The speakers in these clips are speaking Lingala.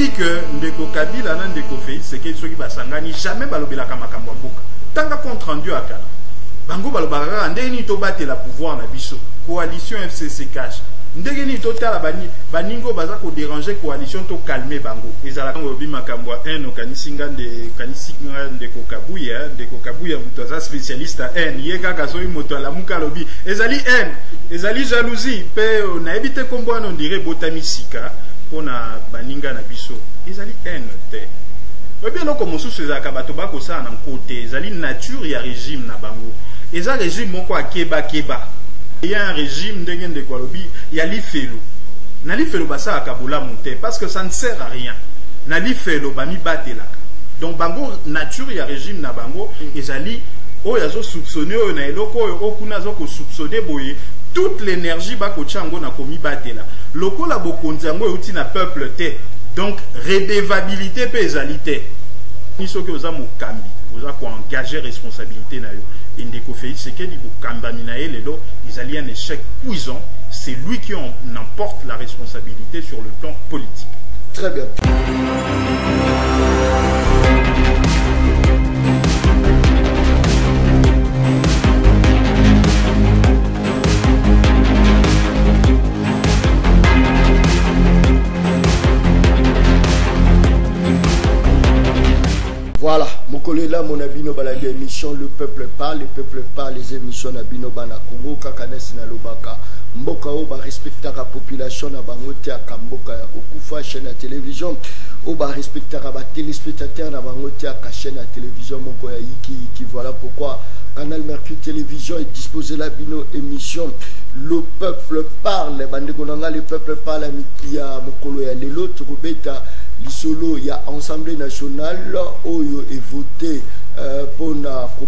boyebi que ndeko Kabila na ndeko Félix Tshisekedi soki basangani jamais balobelaka makambo mboka tanga compte rendu akala bango balobaka ndeni to batela pouvoir na biso coalition FCC cash ndeni to tala baningo baza ko déranger coalition to calmer bango ezala ngo bi makambo en kanisinga ndeko Kabuya muto za spécialiste en yeka kaso moto la muka lobi ezali jalousie pe na ebite kombo on dirait botamisika pona baninga na biso ezali en te bien loko mosusu ezaka bato bakosala na côté ezali nature ya régime na bango eza régime moko akeba il y a un régime ndenge ndeko alobi ya lifelo na lifelo basalaka bolamu te parce que ça ne sert à rien na lifelo bami batelaka donc bango nature ya régime na bango ezali oyo azo soupçonner oyo na eloko oyo okuna azo ko soupçonner boye toute l'énergie bakotia ngo na komi batela lokola bokonzi yango euti na peuple te donc redevabilité pe ezali te ni soki oza mokambi oza ko engager responsabilité na yo ndeko Félix Tshisekedi bokambami na ye lelo ezali un échec cuisant c'est lui qui en emporte la responsabilité sur le plan politique. Très bien. Voilà, mon collègue là, mon abino baladi émission Le Peuple Parle, les émissions nabino bana Congo, Kakanes na Lobaka, Mboka Oba respecter la population na bangote à Kamboka, Okufa chaîne à télévision, Oba respecter la téléspectateur na bangote à chaîne à télévision, mon collègue qui voilà pourquoi Canal Mercure Télévision est disposé la bino émission Le Peuple Parle, Bandegonanga Le Peuple Parle, il y a mon collègue Lelo, Turubeta. L'isolo, il y a Assemblée nationale oyo est voté pour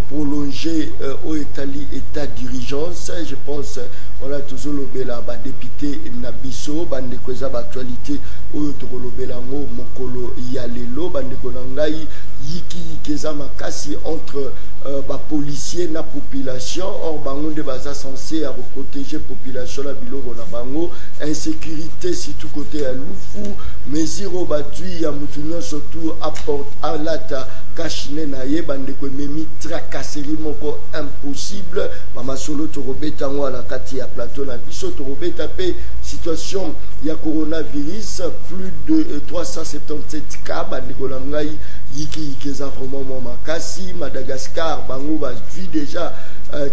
prolonger au état dirigeance. Je pense voilà toujours le bela ba député Nabiso bande koza ba actualité oyo to lobela ngo mokolo ya lelo bande konangai yiki keza makasi entre ba policier na population or bango de baza censé à protéger population la biloko na bango insécurité surtout côté à Lufu mesiro badui ya mutunyo surtout apport à lata kashine na ye bande ko memi tracasserie moko impossible mama solo to robeta ngo la kati ya plateau na biso to robeta pe situation ya coronavirus plus de 377 cas bande ko ngai yiki keza vraiment makasi Madagascar bango ba vu déjà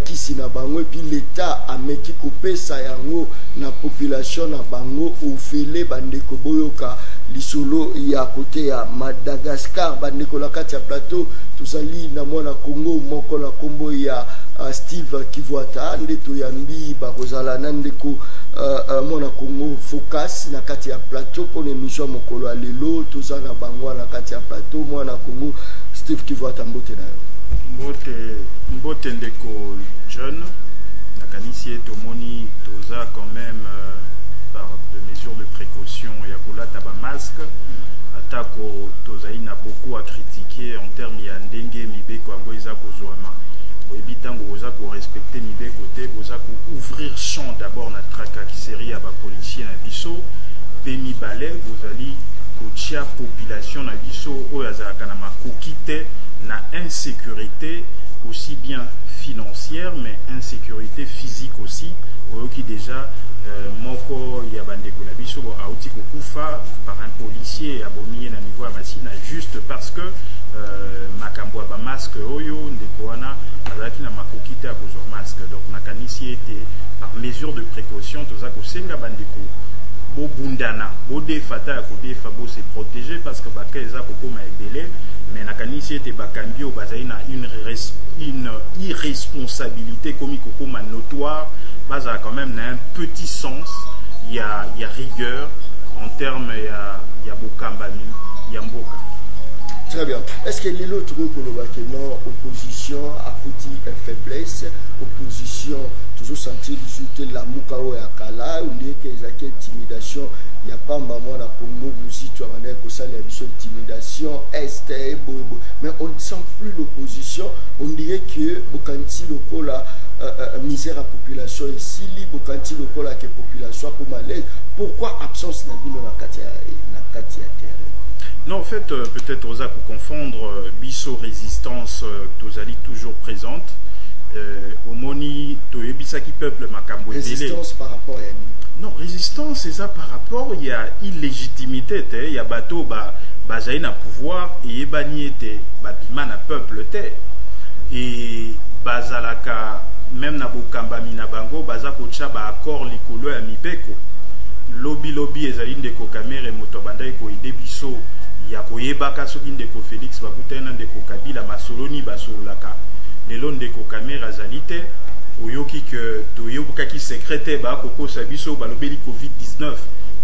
kisi na bango et puis l'état ameki kopesa yango na population na bango ofele bandeko boyoka lisolo ya côté ya Madagascar bandeko la kati ya plateau tozali na mwana Congo moko la kombo ya Steve Kivuata ndeto yambi bakozala na ndeko mwana Congo focus na kati ya plateau pour émission mokolo ya lelo tozana bango na kati ya plateau mwana Congo Steve Kivuata mbote na mbote ndeko jeune nakanisi tomoni toza quand même par de mesures de précaution ya kolata ba masque atako tozai na beaucoup à critiquer en termes ya ndenge mibeko yango eza kozwama oyebi ntango oza ko respecter mibeko te boza ko ouvrir champ d'abord na tracasserie ya ba policier na biso pe mibale bozali kotia population na biso oyo azalaka na makoki te na insécurité aussi bien financière mais insécurité physique aussi oyoki déjà moko ya bandeko na biso bo auti kokufa par un policier abomiye na niveau ya masina juste parce que makambo ba masque oyo ndeko wana azalaki na makoki te akozwa masque donc nakanisi ete par mesure de précaution toza kosenga bandeko bobundana bodefata ya kodefa bo se protéger parce que baka eza kokoma ebele mais nakanisi ete bakambi o bazali na une irresponsabilité comme kokoma notoire bazala quand même na un petit sens il y a rigueur en termes ya bokambami ya mboka. Très bien. Est-ce que l'autre non opposition a petit faiblesse, opposition toujours sentir discuter la mukao ya kala ou lié que les intimidation il y a pas maman na Congo musique tu as manière que ça les intimidation est mais on ne sent plus l'opposition on dirait que bokanti lokola misère à population ici li bokanti lokola que population pour malaise pourquoi absence na bino na katia terrain Non, en fait, peut-être osa pour confondre biso résistance tozali toujours présente. Au moni toyebisaki peuple makambo résistance par rapport à non, résistance c'est ça par rapport il y a illégitimité il y a bateau bazali na pouvoir et ebani ete babima na peuple te et bazalaka même na bokambami na bango baza kotia ba accord likolo ya mibeko lobi ezali ndeko kamere moto bandai ko ide biso ya koyebaka soki ndeko Félix bakutana ndeko Kabila masoloni basolaka lelo ndeko kamera azali te oyoki ke toyokaki secrétaire bakokosa biso balobeli Covid-19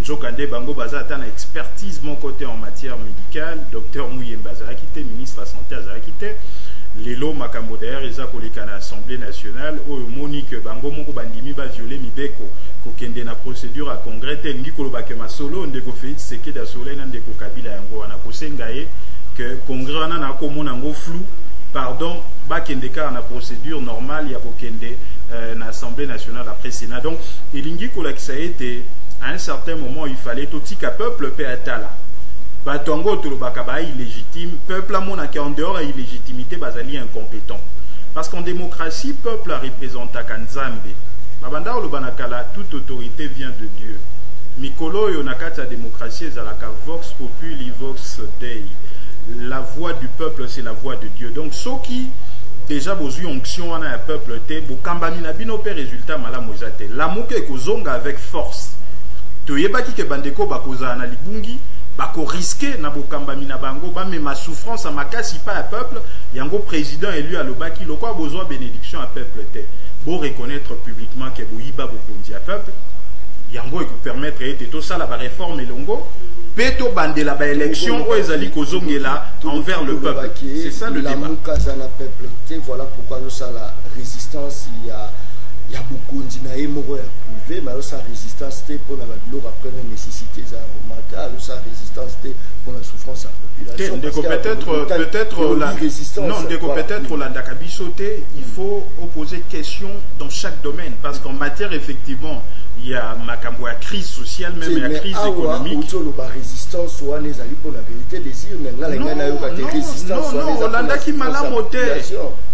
nzokande bango baza ata na expertise mon côté en matière médicale docteur Muyemba azalaki te ministre de la santé azalaki te lelo makambo d'ailleurs eza koleka na assemblée nationale oyo moni ke bango moko bandimi ba violer mibeko kokende na procédure à congrès te ngi kolobake masolo ndeko Félix Sekeda Soleil na ndeko Kabila yango wana kosenga ye que congrès wana na komona ngo flou pardon bakende ka na procédure normale ya kokende na assemblée nationale après Sénat donc elingi kolakisa ete à un certain moment il fallait totika peuple pe atala batongo tolobaka ba illégitime peuple amonaki en dehors ya illégitimité bazali incompétent parce qu'en démocratie peuple représente kanzambe babanda olobana kala toute autorité vient de Dieu mikolo yo nakata démocratie ezalaka vox populi vox dei la voix du peuple c'est la voix de Dieu donc soki déjà bozu onction wana ya peuple te bokambami na bino pe résultat malamu eza te lamuka ekozonga avec force toyebaki ke bandeko bakozala na libungi bako risquer na bokambami na bango bamema souffrance a makasi pa ya peuple yango président élu alobaki lokwa besoin bénédiction à peuple te bo reconnaître publiquement que boyiba bokonzi ya peuple yango eko permettre ete tosala ba réforme elongo peto bandela ba élection o ezali kozongela envers le peuple c'est ça le débat na peuple voilà pourquoi nous ça la résistance il y a beaucoup de moko ya privé mais ça résistance pour la biloko après nécessité za remarquable ça résistance pour la souffrance à population peut-être la non ndeko peut-être la ndakabisoté il faut opposer question dans chaque domaine parce qu'en matière effectivement il y a makambo ya crise sociale même la crise économique la résistance ou les ali pour la vérité désir résistance non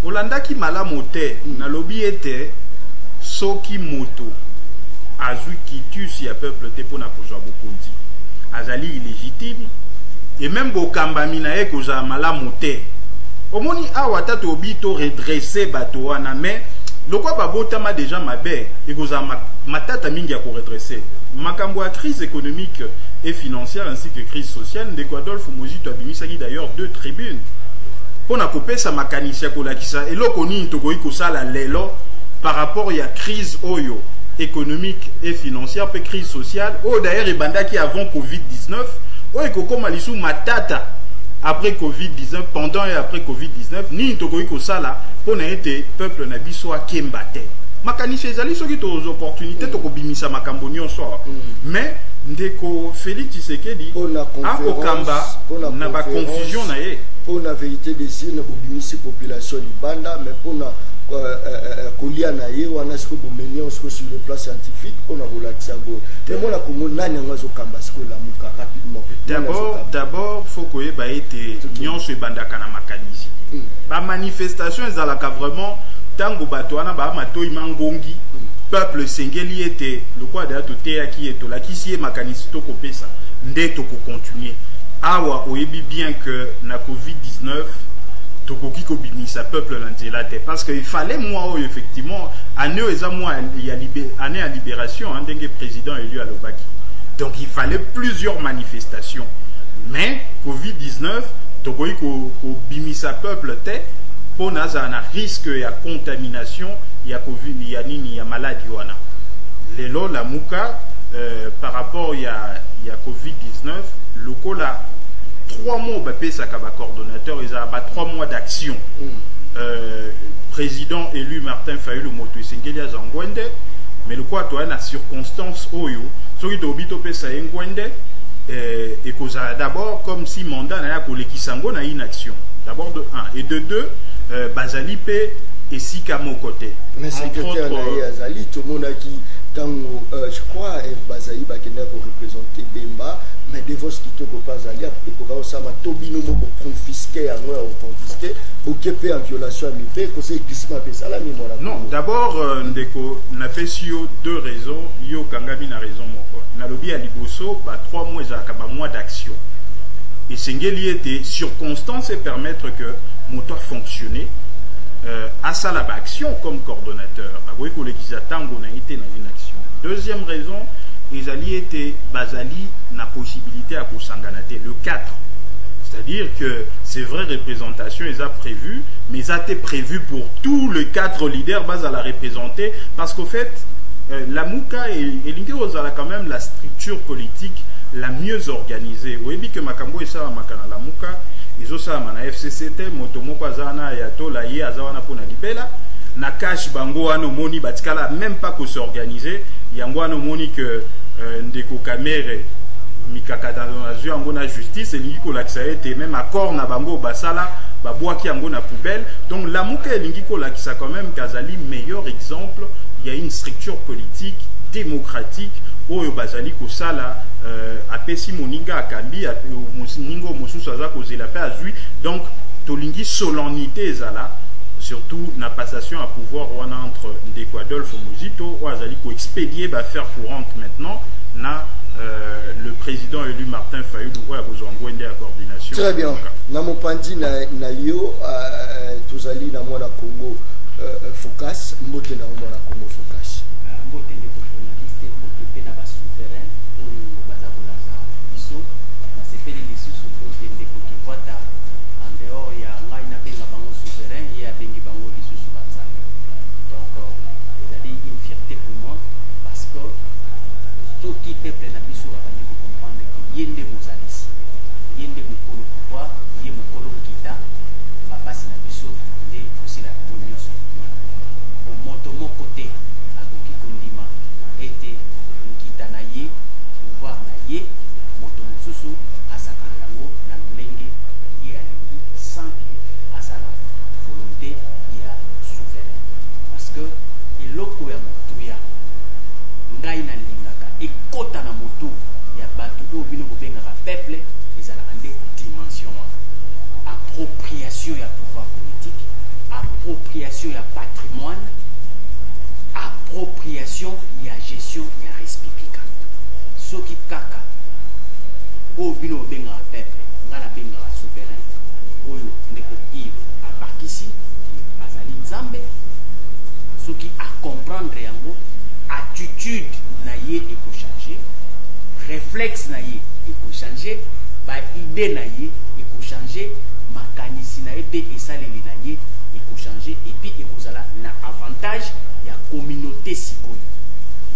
Olanda ki malamote na lobby était soki moto azui kitus ya peuple te pona kozwa bokonzi azali illégitime et même bokambami na ye kozala malamu te omoni awa tata obi to redresser bato wana mais lokwa babotama déjà mabe ekozala matata mingi ya koredresser makambo ya crise économique et financière ainsi que crise sociale ndeko Adolphe Mozito abimisaki d'ailleurs 2 tribunes pona kopesa makanisi ya kolakisa eloko nini tokoki kosala lelo par rapport à la crise oyo économique et financière pe crise sociale ou d'ailleurs ebandaki avant Covid-19 oyo ekokoma lisu matata après Covid-19 pendant et après Covid-19 ni tokoki kosala pona ete peuple na biso akemba te makanisi ezali soki tozo opportunité tokobimisa makambo nyonso mais ndeko Félix Tshisekedi akokamba na ba confusion na ye pour la vérité des yeux na bobimisi population libanda mais pour na kolia na ye wana siko bomenion siko sur le plan scientifique pour na relaxer go mais moi la komo nani ngazo kamba siko la muka rapidement d'abord faut koyeba ete nyonso ebandaka na makanisi ba manifestation ezalaka vraiment tango bato wana ba matoi mangongi peuple sengeli ete lokwa da to teyaki eto la kisi makanisi to kopesa ndeto ko continuer awa oyebi bien que na Covid-19 tokoki ko bimisa peuple na nzela te parce que il fallait moi effectivement année eza moi il y a année à libération ndenge président élu à Lobaki donc il fallait plusieurs manifestations mais Covid-19 tokoki ko bimisa peuple te pour naza na risque ya contamination ya Covid ya nini ya maladie wana lelo la muka par rapport ya Covid-19 lokola 3 mois bapesaka ba coordonnateur ils a 3 mois d'action président élu Martin Fayulu moto esengeli azangwende mais le quoi toi na circonstance oyo soki to bito pesa engwende et causa d'abord comme si mandat na ya kolekisango na inaction d'abord de 1 et de 2 bazali pe esika mon côté mais secrétaire na azali to monaki tango je crois bazali bakenda ko représenter Bemba mais devos kitoko bazali akoka osama tobino mo confisquer yango ya confisquer bokepe en violation à mipe ko se glissement pesa la mimona. Non, d'abord ndeko na pesio deux raisons yo kangami na raison moko na lobi ya liboso ba 3 mois za ka ba mois d'action et sengeli était circonstances et permettre que moteur fonctionner à ça la action comme coordonnateur à ko lekisa tango na été dans une action. Deuxième raison, ils alliés étaient basali na possibilité à kosanganate le 4. C'est-à-dire que c'est vrai représentation ils a prévu mais ça a été prévu pour tous les 4 leaders bas à la représenter parce qu'au fait la Mouka et Linguerosa a quand même la structure politique la mieux organisée. Vous voyez que Makambo et ça makana la Mouka ils ont ça na FCCT motomo kwazana ya to la ye azawana pona libela na cash bango ano moni batikala même pas ko s'organiser yango ano moni que ndeko kamere mikakata na zio yango na justice elingi ko lakisa ete même accord na bango basala babwaki yango na poubelle. Donc la Mouka elingi ko lakisa quand même kazali meilleur exemple. Il y a une structure politique démocratique oyo bazali ko sala apesi moninga akambi moningo mosusu aza kozela pe azui. Donc tolingi solennité ezala surtout na passation à pouvoir entre Ndeko Adolphe Muzito ou azali ko expédier ba faire courante maintenant na le président élu Martin Fayulu ou a besoin de la coordination. Très bien. Na mopandi na yo tozali na mwana Congo Focus mbote na mwana Congo Focus. Mbote ndeko journaliste mbote pe na ba souverain oyo baza kolaza biso na sepeli lisusu mbote ndeko kivata en dehors ya ngai na benga bango souverain ya bengi bango lisusu banzambe. Donc ezali une fierté pour moi parce que soki peuple na biso abandi ko comprendre que yende mozalisi yende mokolo pouvoir ye mokolo kita bapasi na biso nde kosila bango nyonso moto moko te akoki kondima ete nkita na ye pouvoir na ye moto mosusu asakana yango na lolenge ye alingi sans asala volonté ya souverain parce que eloko ya motuya ngai na lingaka ekota na motu ya bato oyo bino bobengaka peuple ezalaka nde dimension wana appropriation ya pouvoir politique appropriation ya patrimoine appropriation ya gestion ya respipika soki kaka oyo bino bobengaka peuple nga na bengaka souverain oyo ndeko Yves abakisi azali nzambe soki acomprendre yango attitude na ye ekochange réflexe na ye ekochange baide na ye ekochange makanisi na ye mpe esaleli na ye ekochange epuis ekozala na avantage ya communauté sikoyo.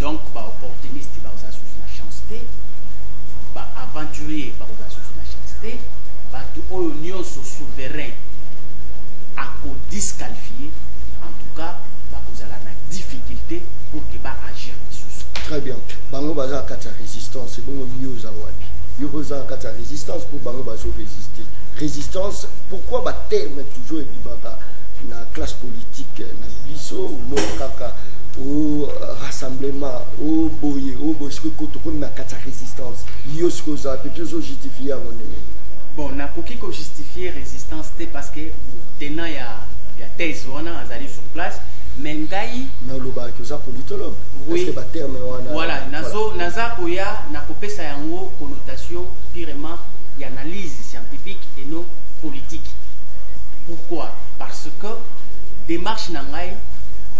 Donc baopportuniste bakozala susu na chance te baaventurier bakozala susu na chance te bato oyo nyonso souverain akodisqualifie en tout cas bakozala na difficulté pour que baagir lisusu. Très bien. Bango baza kata résistance bongo yoza wapi yo baza kata résistance pour bango bazo résister résistance pourquoi ba terme toujours ebibaka na classe politique na biso mo kaka au rassemblement au boye au bosco koto ko na kata résistance yo ce za peut toujours justifier à mon bon na koki ko justifier résistance te parce que tenant ya thèse wana azali sur place mais ngai na loba que za politologue oui. Parce que ba terme wana voilà nazo naza koya na kopesa yango connotation purement ya analyse scientifique et non politique. Pourquoi? Parce que démarche nangai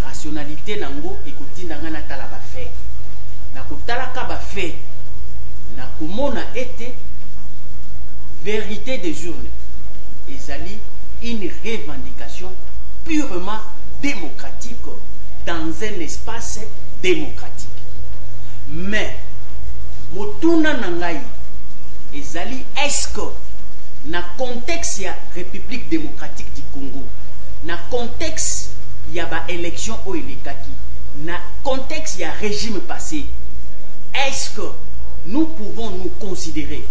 rationalité nango ekotinda nga na tala ba fait na kotala ka ba fait na komona ete vérité des urnes ezali une revendication purement démocratique dans un espace démocratique. Mais motuna nangai ezali est-ce que na contexte ya République démocratique du Congo na contexte ya ba élection o elekaki na contexte ya régime passé est-ce que nous pouvons nous considérer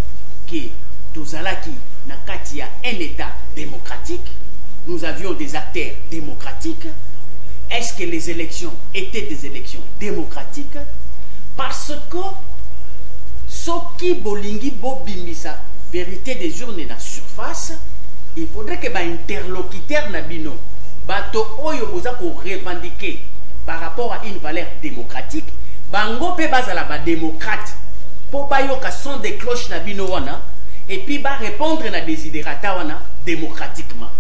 que tozalaki na kati ya un état démocratique nous avions des acteurs démocratiques est-ce que les élections étaient des élections démocratiques? Parce que ce qui bolingi bobimisa vérité des urnes na surface, il faudrait que ba interlocuteur nabino bato oyo boza ko revendiquer par rapport à une valeur démocratique, bango pe bazala ba démocrate po bayoka son des cloches nabino wana et puis ba répondre na desiderata wana démocratiquement.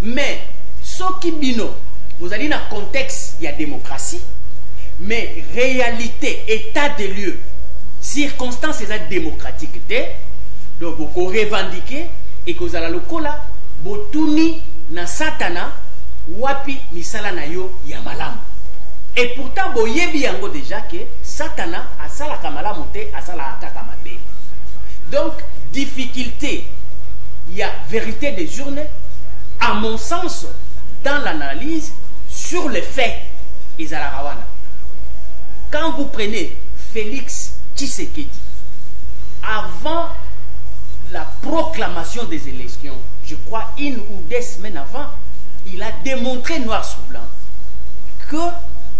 Mais ce qui bino vous allez dans le contexte, il y a démocratie, mais réalité, état des lieux, circonstances démocratiques, donc vous revendiquez et que vous allez le cola, botuni na satana, wapi misala na yo yamalam. Et pourtant, vous yebi yango déjà que satana asala kamala monte, asala ataka mabe. Donc, difficulté, il y a vérité des urnes, à mon sens, dans l'analyse, sur les faits, quand vous prenez Félix Tshisekedi, avant la proclamation des élections, je crois une ou deux semaines avant, il a démontré noir sur blanc que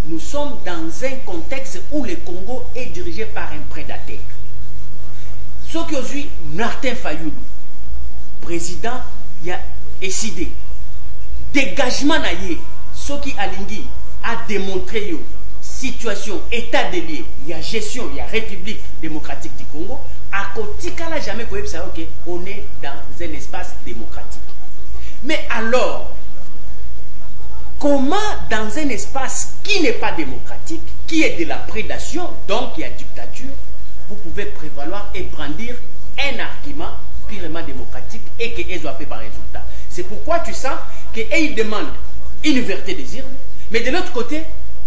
nous sommes dans un contexte où le Congo est dirigé par un prédateur. Ce que aujourd'hui, Martin Fayoulou, président, il a décidé dégagement naïe, ce qui alingi a démontré yo situation état de lieu, il y a gestion, il y a République démocratique du Congo, à côté là jamais qu'on ok, on est dans un espace démocratique. Mais alors, comment dans un espace qui n'est pas démocratique, qui est de la prédation, donc il y a dictature, vous pouvez prévaloir et brandir un argument purement démocratique et que ils doivent faire par résultat. C'est pourquoi tu sens qu'ils demandent une vérité des urnes, mais de l'autre côté,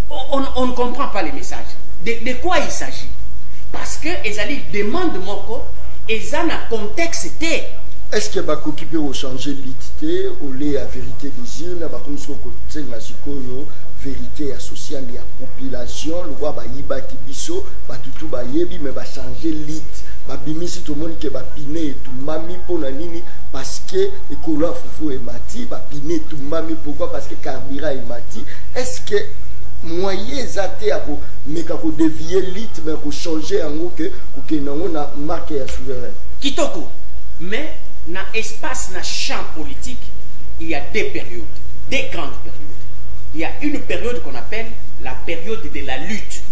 on ne comprend pas les messages. De quoi il s'agit? Parce que ils demandent moko, ils ont un contexte. Est-ce que Bakoki peut changer l'identité ou la vérité des urnes? Comme ce que vérité sociale et la population, le roi Bayibati Bisso, Batutu Bayebi, mais va changer l'identité. Babimisi tout le monde qui va piner tout mami pour nini parce que écolo foufou et mati va piner tout mami pourquoi parce que carburant est mati. Est-ce que moyen zaté à pour mais qu'à dévier l'it mais pour changer en gros que non a marqué à souverain kitoko mais dans espace na champ politique il y a deux périodes, deux grandes périodes. Il y a une période qu'on appelle la période de la lutte,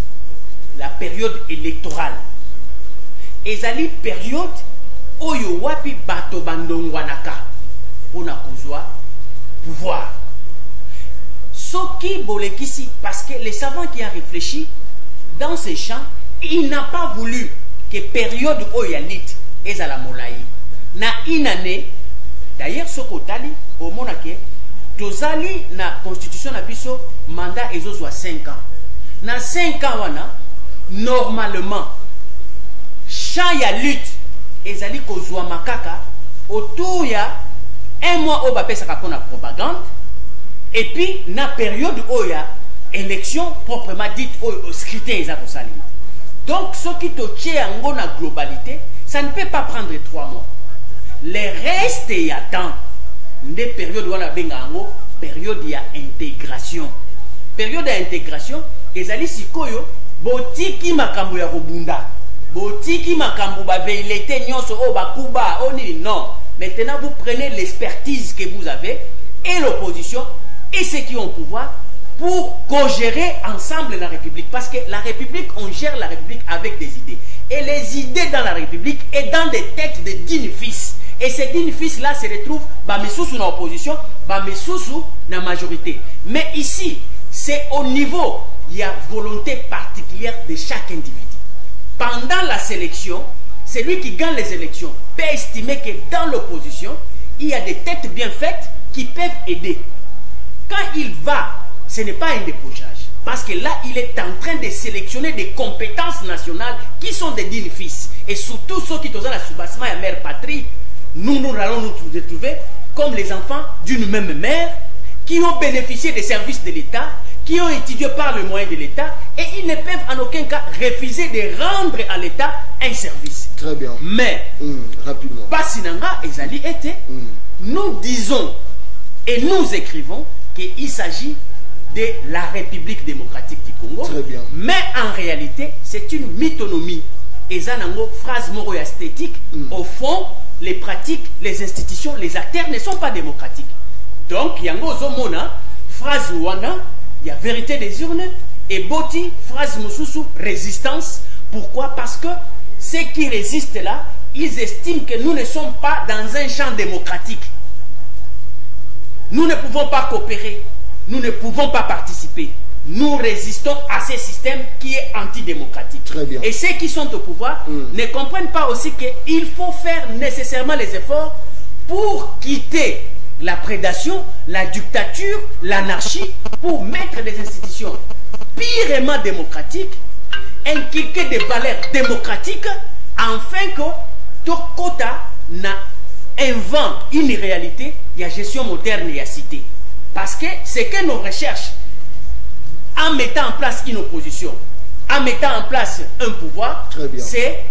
la période électorale. Ezali période oyo wapi bato bandongwanaka pona kozwa pouvoir. Soki bolekisi parce que les savants qui ont réfléchi dans ces champs, il n'a pas voulu que période oyalit ezala molai. Na une année, d'ailleurs sokotali au monake tozali na constitution na biso mandat ezozwa 5 ans. Na 5 ans wana normalement champ ya lutte ezali kozwa makaka autour ya un mois au bapesaka pona propagande et puis na période oya élection proprement dite au scrutin eza kosalima. Donc ce qui te tient en na globalité, ça ne peut pas prendre 3 mois. Les restes y a temps des périodes wana benga ngo période ya intégration. Période ya intégration ezali sikoyo botiki makambo ya kobunda. Botiki makambo ba veilete nyonso o bakuba oni non. Maintenant vous prenez l'expertise que vous avez et l'opposition et ceux qui ont pouvoir pour co-gérer ensemble la République. Parce que la République, on gère la République avec des idées. Et les idées dans la République et dans des têtes de 10 fils. Et ces 10 fils-là se retrouvent Bamessousou dans l'opposition, Bamessousou dans la majorité. Mais ici, c'est au niveau, il y a volonté particulière de chaque individu. Pendant la sélection, celui qui gagne les élections peut estimer que dans l'opposition, il y a des têtes bien faites qui peuvent aider. Quand il va, ce n'est pas un débauchage. Parce que là, il est en train de sélectionner des compétences nationales qui sont des dignes fils. Et surtout ceux qui sont dans la soubassement et mère patrie, nous allons nous retrouver comme les enfants d'une même mère qui ont bénéficié des services de l'État, qui ont étudié par le moyen de l'État et ils ne peuvent en aucun cas refuser de rendre à l'État un service. Très bien. Mais, rapidement. Basinanga Ezali était, nous disons et nous écrivons qu'il s'agit de la République démocratique du Congo. Très bien. Mais en réalité, c'est une mythonomie. Et ça, phrase moro esthétique, au fond, les pratiques, les institutions, les acteurs ne sont pas démocratiques. Donc, il y a une phrase wana, il y a vérité des urnes, et boti, phrase mususu, résistance. Pourquoi? Parce que ceux qui résistent là, ils estiment que nous ne sommes pas dans un champ démocratique. Nous ne pouvons pas coopérer, nous ne pouvons pas participer. Nous résistons à ce système qui est antidémocratique. Très bien. Et ceux qui sont au pouvoir ne comprennent pas aussi qu'il faut faire nécessairement les efforts pour quitter la prédation, la dictature, l'anarchie, pour mettre des institutions purement démocratiques, inculquer des valeurs démocratiques, afin que tout quota invente une réalité, il y a gestion moderne et à cité. Parce que c'est que nos recherches, en mettant en place une opposition, en mettant en place un pouvoir, c'est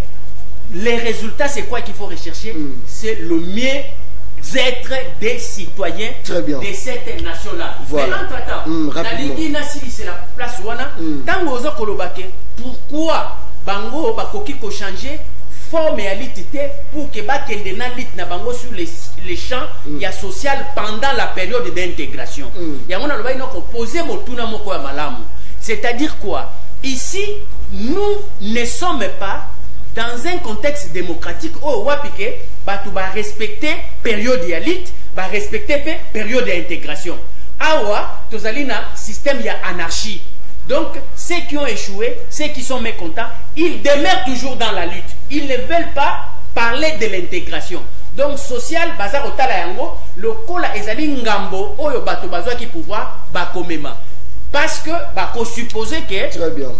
les résultats, c'est quoi qu'il faut rechercher? C'est le mieux-être des citoyens de cette nation-là. Voilà. Mais entre-temps, la Ligue Nassili, c'est la place wana. Tant que vous kolobake, pourquoi bango bakoki ko changer forme et alité pour que bakende na lit na bango sur les champs ya social pendant la période d'intégration. Ya ngona loba inoko poser motuna moko ya malamu. C'est-à-dire quoi? Ici, nous ne sommes pas dans un contexte démocratique où wapike batu ba respecter période ya lit, ba respecter période d'intégration. Awa tozalina système ya anarchie. Donc, ceux qui ont échoué, ceux qui sont mécontents, ils demeurent toujours dans la lutte. Ils ne veulent pas parler de l'intégration. Donc, social, bazar otala yango, le kola ezali ngambo, oyo bato bazwa ki pouvoir, bakomema. Parce que, bako supposer que, très bien,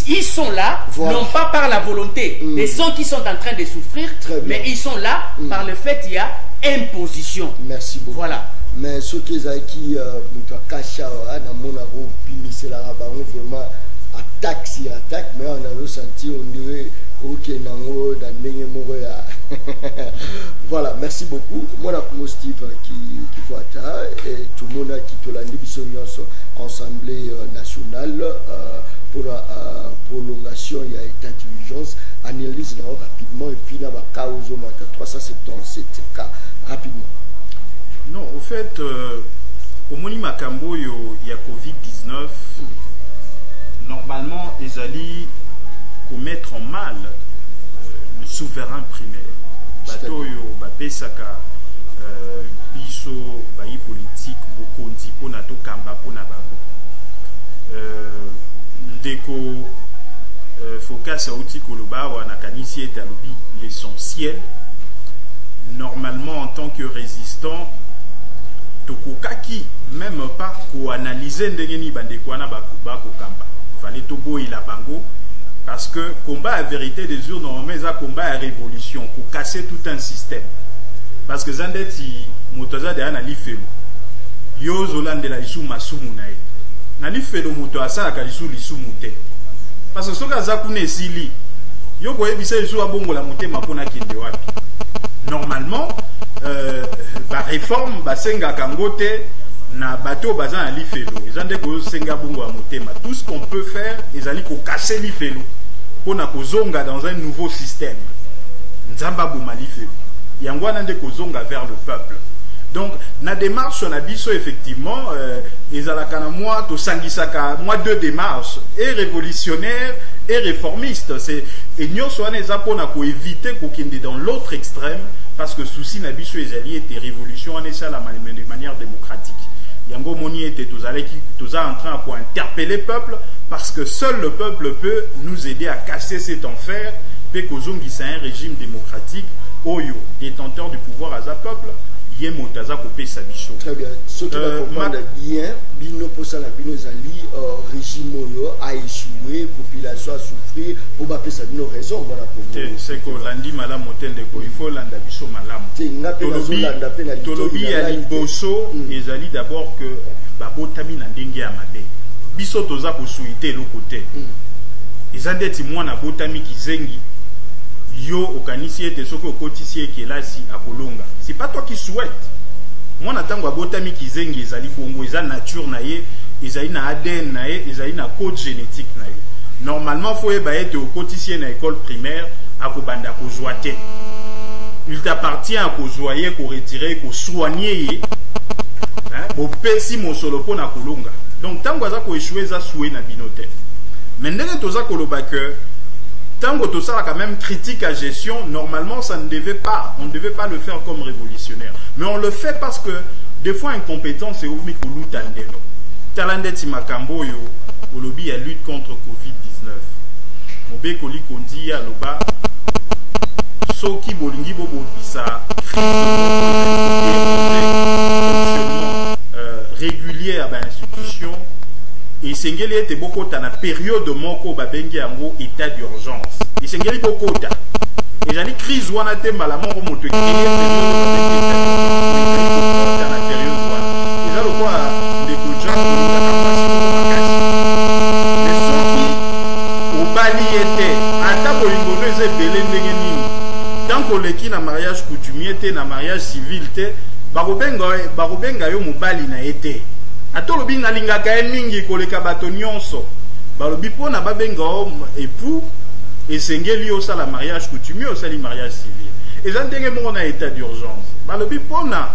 ils sont là, voilà, non pas par la volonté des gens qui sont en train de souffrir, mais ils sont là par le fait qu'il y a imposition. Merci beaucoup. Voilà. Mais ce qui est qui cacha na mona ro c'est la baron vraiment attaque sur attaque, mais on a ressenti on dirait ok nango dans ndenge ya. Voilà, merci beaucoup. Moi la comme Steve qui voit et tout le monde qui te l'a dit biso nyonso assemblée nationale pour la prolongation il y a état d'urgence, analyse rapidement et puis na ba cause au 377 cas rapidement. Non, au fait, au moni makambo il y a Covid-19, normalement, ils allaient commettre en mal le souverain primaire. Bato yo bapesaka biso bayi politique bokondi pona to kamba pona babo. Ndeko focus auti koloba wana kanisi et alobi l'essentiel. Normalement, en tant que résistant, tokokaki même pas ko analyser ndengeni bandekwana bako kamba. Fallait tobo ila bango parce que combat à vérité des urnes normalement ça combat à révolution ko casser tout un système. Parce que zandeti motoza de ana lifelo. Yo zolande la isu masumu nae. Na lifelo moto asala ka isu lisumu te. Parce que soka zakune esili. Yo boyebisa isu abongola motema pona kinde wapi. Normalement ba réforme ba senga kangote na bateau bazan à l'ifelo ils ont des senga bongo à motema. Tout ce qu'on peut faire ils allaient ko casser l'ifelo pour na ko zonga dans un nouveau système nzamba boma l'ifelo yangwana nde ko zonga vers le peuple. Donc na démarche on a biso effectivement ils alaka na moi to sangisaka moi deux démarches et révolutionnaire et réformiste. C'est et nyonso wana eza pona ko éviter ko kende dans l'autre extrême. Parce que souci n'abisso les alliés était révolution on est ça la de manière démocratique. Yango moni était tous en train pour interpeller le peuple parce que seul le peuple peut nous aider à casser cet enfer. Pe kozongi c'est un régime démocratique. Oyo détenteur du pouvoir à sa peuple. Très bien. Ce qui va comprendre bien, bino posa la bino zali régime a échoué, population a souffert, pour pas ça bino raison voilà pour. C'est que lundi malam hôtel de ko il faut landa biso malam. Tolobi ali boso ezali d'abord que babotami na ndenge ya mabe. Biso toza ko souhaiter le côté. Ezandeti mwana botami kizengi. Yo okanisi ete soko okotisi ekelasi akolonga. C'est pas toi qui souhaite. Moi natango abotami kizengi ezali bongo eza nature na ye ezali na ADN na ye, ezali na code génétique na ye. Normalement faut yeba ete okotisien na école primaire akobanda kozwa te. Il t'appartient à kozoyer, ko retirer, ko soigner hein, bo pesi mosolo pona kolonga. Donc tango aza ko échouer za soué na binote. Mais ndenge toza koloba que tango to ça quand même critique à gestion, normalement ça ne devait pas, on ne devait pas le faire comme révolutionnaire. Mais on le fait parce que des fois incompétence et ouvmi ko lutandelo. Talandeti makambo yo olobi ya lutte contre Covid-19. Mobe koli kondi ya loba soki bolingi bobo bisa fonctionnement régulier à l'institution et sengeli ete bokota na période moko babengi yango état d'urgence et sengeli bokota et jali crise wana te mbala moko moto créer période babengi état d'urgence na période wana eza lokwa ndeko Jean kolika kapasi makasi mais soki obali ete ata bolingono eza ebele ndenge nini tant koleki na mariage coutumier te na mariage civil te bakobenga yo mobali na ete atolobi nalingaka ye mingi koleka bato nyonso balobi mpona babenga yo époux esengeli osala mariage coutumier osali mariage civil eza ndenge moko na état d'urgence balobi mpona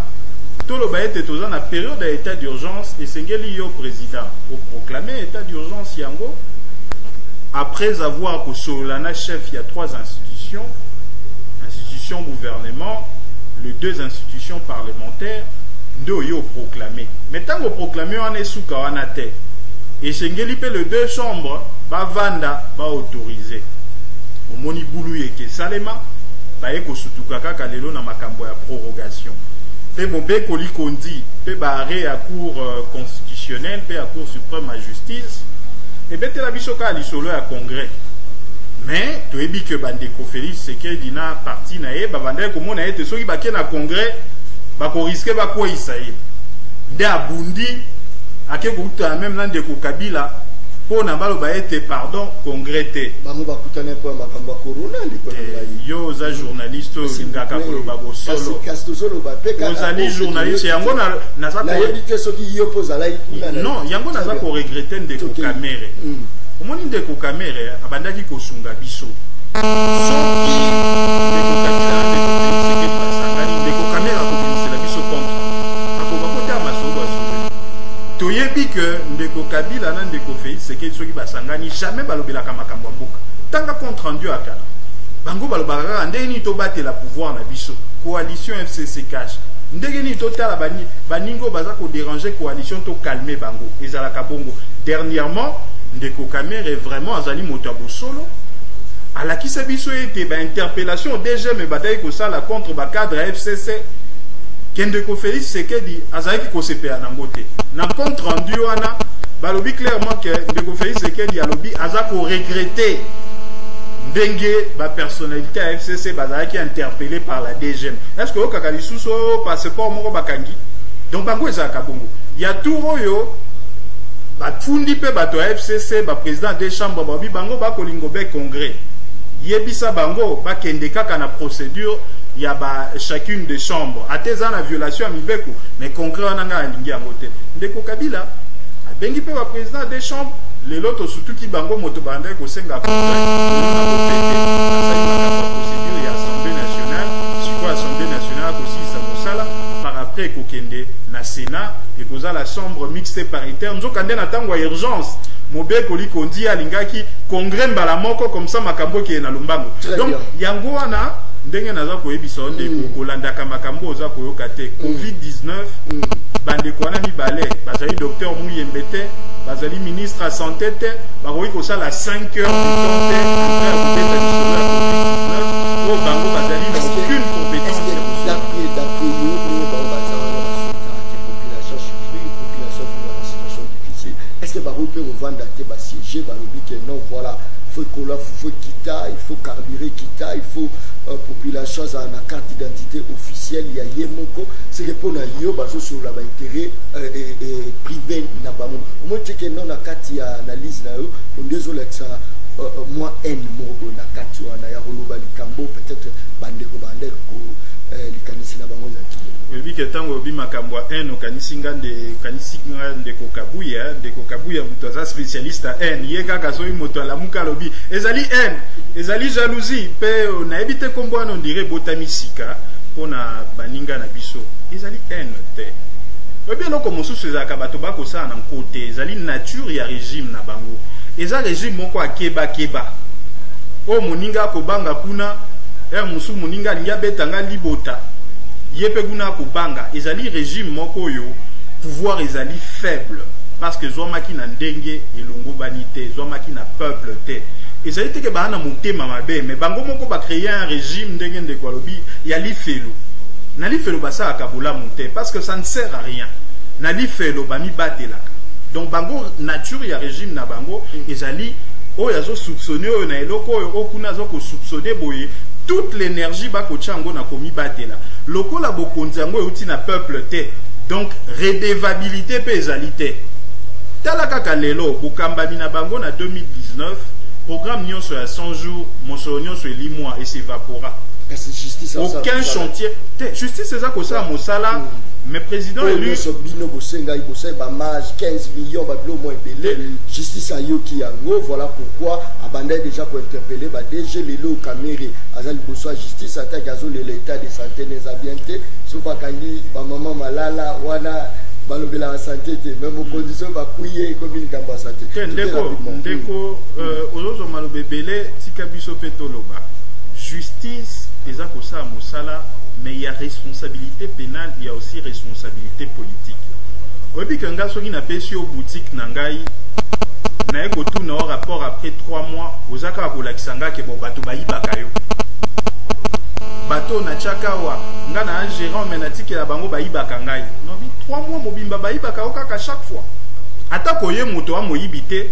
toloba ete toza na période ya état d'urgence esengeli yo président oproclamer état d'urgence yango après avoir kosolana chef il y a 3 institutions gouvernement, les 2 institutions parlementaires, nous yo proclamé. Mais tant que proclamé on est sous kawanate. Et sengeli pe les 2 chambres, ba vanda, ba autorisé. Au moni boulou ke salema, ba eko sutukaka kalelo na makambo ya prorogation. Pe mobe koli kondi, pe ba arrêt à cour constitutionnelle, pe à cour suprême à justice, et bete la bisoka li solo à congrès. Mais tu as dit que Bandeko Félix Tshisekedi na parti na ye babanda ko mona ete soki baké na congrès ba ko risquer ba ko isaye nde abundi ake ko uta même na ndeko Kabila po na balo ba ete pardon congrès te bango bakutana po makambo corona ndiko yo za journaliste ngaka ko ba bo solo kasto solo ba peka ozali journaliste yango na za ko éviter soki yo poza la non yango na za ko regretter ndeko Kamere omoni ndeko Kamere abandaki kosunga biso soki ndeko Kabila ndeko basangani ndeko Kamere akobimisela biso contre akobakota masolo asuje toyebi que ndeko Kabila na ndeko Félix Tshisekedi soki basangani jamais balobelaka makambo ya mboka tanga compte rendu akala bango balobaka kaka ndenge nini tobatela pouvoir na biso coalition FCC cash ndenge nini totala baningo baza kodéranger coalition to calmer bango ezalaka bongo dernièrement ndeko Kamere vraiment azali moto ya bosolo alakisa biso ete ba interpellation DG me bataille ko sala contre ba cadre FCC kendeko Félix Tshisekedi azali ko sepela nango te na compte rendu wana balobi clairement que ndeko Félix Tshisekedi alobi azako regretter ndenge ba personnalité à FCC bazali interpellé par la DG. Est-ce que o kaka lisusu passeport moko bakangi donc bango ezaka bongo ya tour oyo bafundi pe bato ya FCC ba président des chambres babi bango ba kolingo be congrès yebisa bango ba kende kaka na procédure ya ba chacune des chambres ateza na violation ya mibeko mais congrès wana nga alingi yango te ndeko Kabila abengi pe ba président des chambres lelo to surtout ki bango moto banda ko senga congrès procédure ya assemblée nationale siko assemblée nationale ko si sa mosala par après ko kende na Sénat et koza la chambre mixte paritaire nzokande na tango ya urgence mobe koli kondi alingaki congrès mbala moko comme ça makambo ki na lumbango donc yango wana ndenge naza koyebisa onde kolandaka makambo oza koyoka te Covid-19 bandeko wana mibale bazali docteur Muyembete bazali ministre à santé te bakoki kosala 5 heures du temps te après kobeta lisolo ya Covid-19 o bango bazali na aucune compétence est-ce que barope au vendre te ba siéger balobi que non voilà faut cola faut quitter il faut carburer quitter il faut population à la carte d'identité officielle il y a yemoko c'est que pour na yo bazo sur la ba intérêt privé na ba mo mo que non na carte ya analyse na yo on désolé que ça moi n mo na carte wana ya roloba likambo peut-être bande ko bande ko likanisi na bango za oyebi ke ntango oyebi makambo ya haine okanisinga ndeko kabuya moto aza spécialiste ya haine ye kaka soki moto alamuka alobi ezali haine ezali jalousie mpe nayebi te kombo wana ondire ebotami sika mpona baninga na biso ezali haine te oyebi eloko mosusu ezalaka bato bakosala na nkote ezali nature ya régime na bango eza régime moko akebakeba oyo moninga akobanga kuna mosusu moninga alingi abetanga libota ye mpe kuna akobanga ezali régime moko oyo pouvoir ezali faible parce que ezwamaki na ndenge elongobani te ezwamaki na peuple te ezali teke baa na motema mabe me bango moko bacreye un régime ndenge ndeko alobi ya lifelo na lifelo basalaka bolamu te parce que ça ne sert à rien na lifelo bamibatelaka donc bango nature ya régime na bango ezali oyo azosoupçonne oyo na eloko oyo okuna azokosoupçonne boye toute l'énergie bakotia yango na komibatela lokola bokonzi yango euti na peuple te donc redevabilité mpe ezali te tala kaka lelo bokambami na bango na 2019 programme nyonso ya 100 jours mosolo nyonso elimwa esevapora aucun chantier te justice eza kosala mosala mais président élu bino bosenga ibosai ba mage 15 millions ba bilo mo ebele justice ayoki yango voilà pourquoi abanda déjà ko interpeller ba DG lelo kamere azali boso justice attaque azo l'état de santé les abienté so ba kangi ba maman malala wana balobela la santé même aux conditions ba kuye comme une gamba santé ndeko ozozo malobebele tika biso petoloba justice eza kosala mosala mais il y a responsabilité pénale, il y a aussi responsabilité politique. Oyebi que nga soki na pesi au boutique na ngai na eko tout na rapport après 3 mois ozaka kolakisa nga ke bo bato bayibaka yo bato na chaka wa nga na gérant menatike la bango bayibaka ngai no bi 3 mois mobimba bayibaka okaka chaque fois ata koye moto a moyibite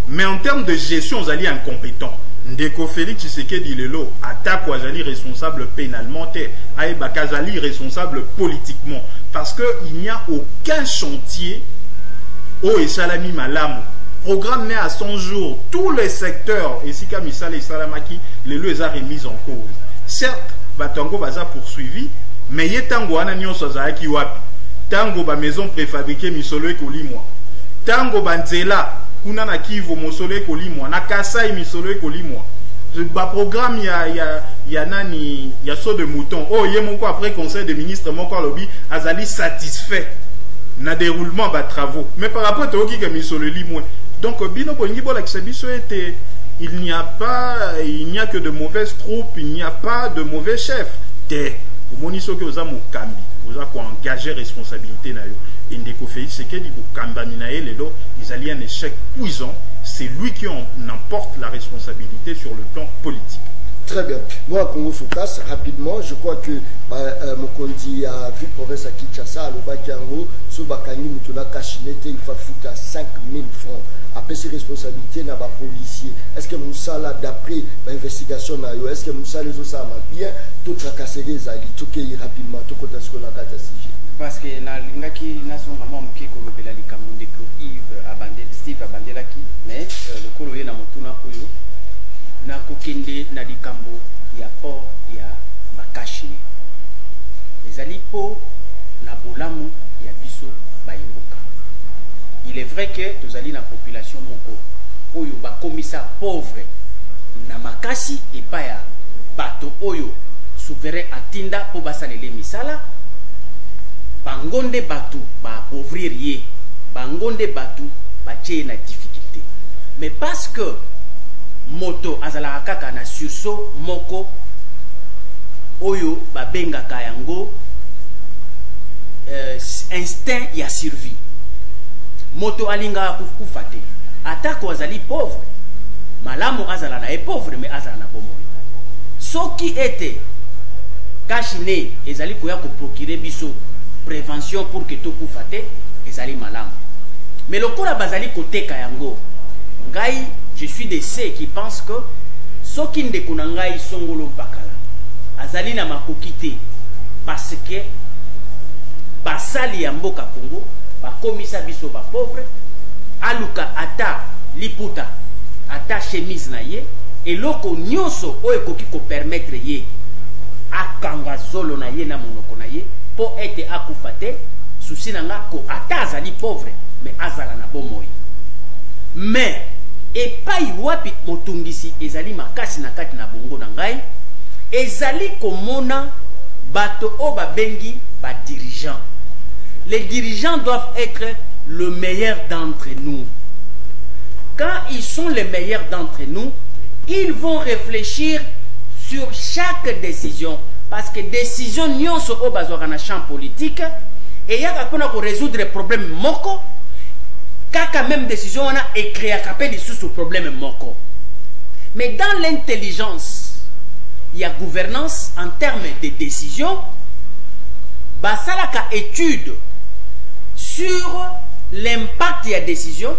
mais en termes de gestion ozali incompétent. Ndeko Félix Tshisekedi lelo attaque azali responsable pénalement te aïba kazali responsable politiquement parce que il n'y a aucun chantier au esalami malamu programme né à 100 jours tous les secteurs et si comme misala esalamaki lelo eza remise en cause certes batango baza poursuivi mais ye tango wana nyonso azalaki wapi tango ba maison préfabriquée misolo ekolimwa tango banzela kuna na Kivu mosolo ekolimwa na Kasai misolo ekolimwa ba programme ya nani ya saut de mouton oh ye moko après conseil des ministres moko alobi azali satisfait na déroulement ba travaux mais par rapport to ki ke misolo limwe donc bino bolingi bola kisabiso était il n'y a que de mauvaises troupes il n'y a pas de mauvais chefs te omoniso ke oza mokambi oza ko engager responsabilité na yo Ndeko Félix Tshisekedi bokambami na ye lelo ezali un échec cuisant c'est lui qui en emporte la responsabilité sur le plan politique. Très bien. Moi, Congo Focus, rapidement, je crois que Mokondi a vu province à Kinshasa, le Bakiango, ce Bakani Mutuna Kachinete, il faut foutre à 5 000 francs. Après ses responsabilités, n'a pas policier. Est-ce que Moussa, là, d'après l'investigation, est-ce que Moussa, les autres, ça m'a bien, tout tracasser les alliés, tout qui rapidement, tout côté ce qu'on a catastrophe. Parce que na lingaki nazo ngamo mkiko lobela likamunde ko Steve abandelaki mais le kolo ye na motuna oyo na kokende na likambo ya port ya makashini ezali po na bolamu ya biso bayimboka. Il est vrai que tozali na population moko oyo ba komisa pauvre na makasi epa ya bato oyo souverain atinda po basalele misala bangonde batu ba pauvrir ye bangonde batu ba tie na difficulté mais parce que moto azala kaka na sursaut moko oyo ba bengaka yango instinct ya survie moto alinga kufa te atako azali pauvre malamu azala na pauvre mais azala na bomoi soki ete kashine ezali koya ko procurer biso prévention pour que tout kufa te ezali malamu mais lokola bazali koteka yango ngai je suis de ceux qui pensent que soki ndeko na ngai songolo bakala azali na makoki te parce que basali ya mboka Congo bakomisa biso ba pauvre aluka ata liputa ata chemise na ye eloko nyonso oyo ekoki ko permettre ye akanga zolo na ye na monoko na ye pour être akufate souci nanga ko atazali pauvre mais azala na bomoi mais epai wapi motungisi ezali makasi na kati na bongo na ngai ezali komona bato o babengi ba dirigeants. Les dirigeants doivent être le meilleur d'entre nous. Quand ils sont les meilleurs d'entre nous, ils vont réfléchir sur chaque décision. Parce que décision nyonso o bazwaka na champ politique et yaka pona ko résoudre les problèmes moko kaka même décision on a écrit à capé des sous problème moko. Mais dans l'intelligence, il y a gouvernance en termes de décision. Basalaka étude sur l'impact de la décision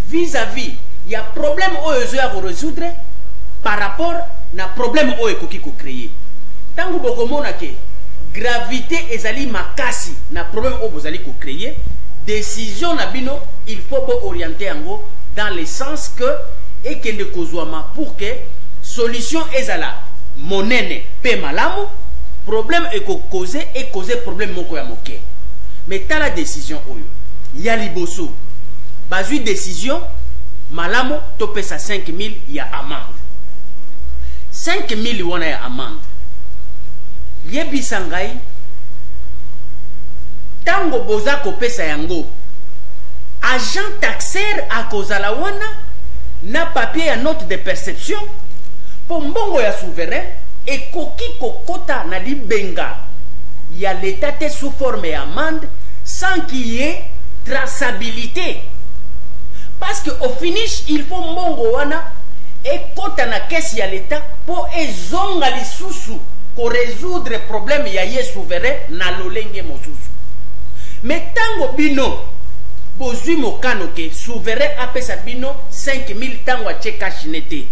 vis-à-vis il y a problème où ils ont résoudre par rapport na problème où ils ont créé. Tant que vous avez gravité ezali makasi na problème où vous allez créer, décision na bino il faut orienter en gros dans le sens que et que de kozwama pour que solution ezala monene pe malamu problème est causé et causer problème moko ya moke. Mais t'as la décision oyo ya liboso bazui décision malamu topesa 5000 ya amende 5000 wana ya amende yebisa ngai tango boza kopesa yango agent taxer akozala wana na papier ya note de perception po mbongo ya souverain ekoki kokota na libenga ya l'état te sous forme ya amende sans qu'il y ait traçabilité. Parce qu'au finish, il faut mbongo wana ekota na kesi ya l'état pour ezonga lisusu ko résoudre problème ya ye souverain na lolenge mosusu. Mais tango bino bozui mokano ke souverain apesa bino 5000 tango ache cash nete.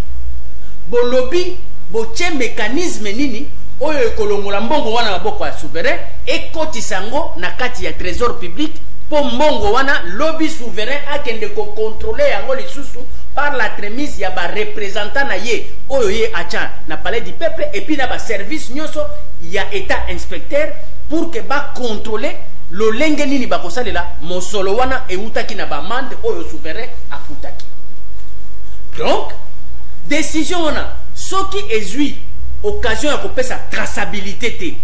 Bolobi boche mécanisme nini oyo ekolongola mbongo wana maboko ya souverain ekotisa yango na kati ya trésor public po mbongo wana lobby souverain akende ko contrôler yango lisusu par la tremise ya ba représentant na ye oyo ye acha na palais du peuple et puis na ba service nyonso ya état inspecteur pour que ba contrôler lo lenge nini bakosalela mosolo wana eutaki na ba mande oyo souverain afutaki. Donc décision wana soki ezui occasion ya kopesa traçabilité te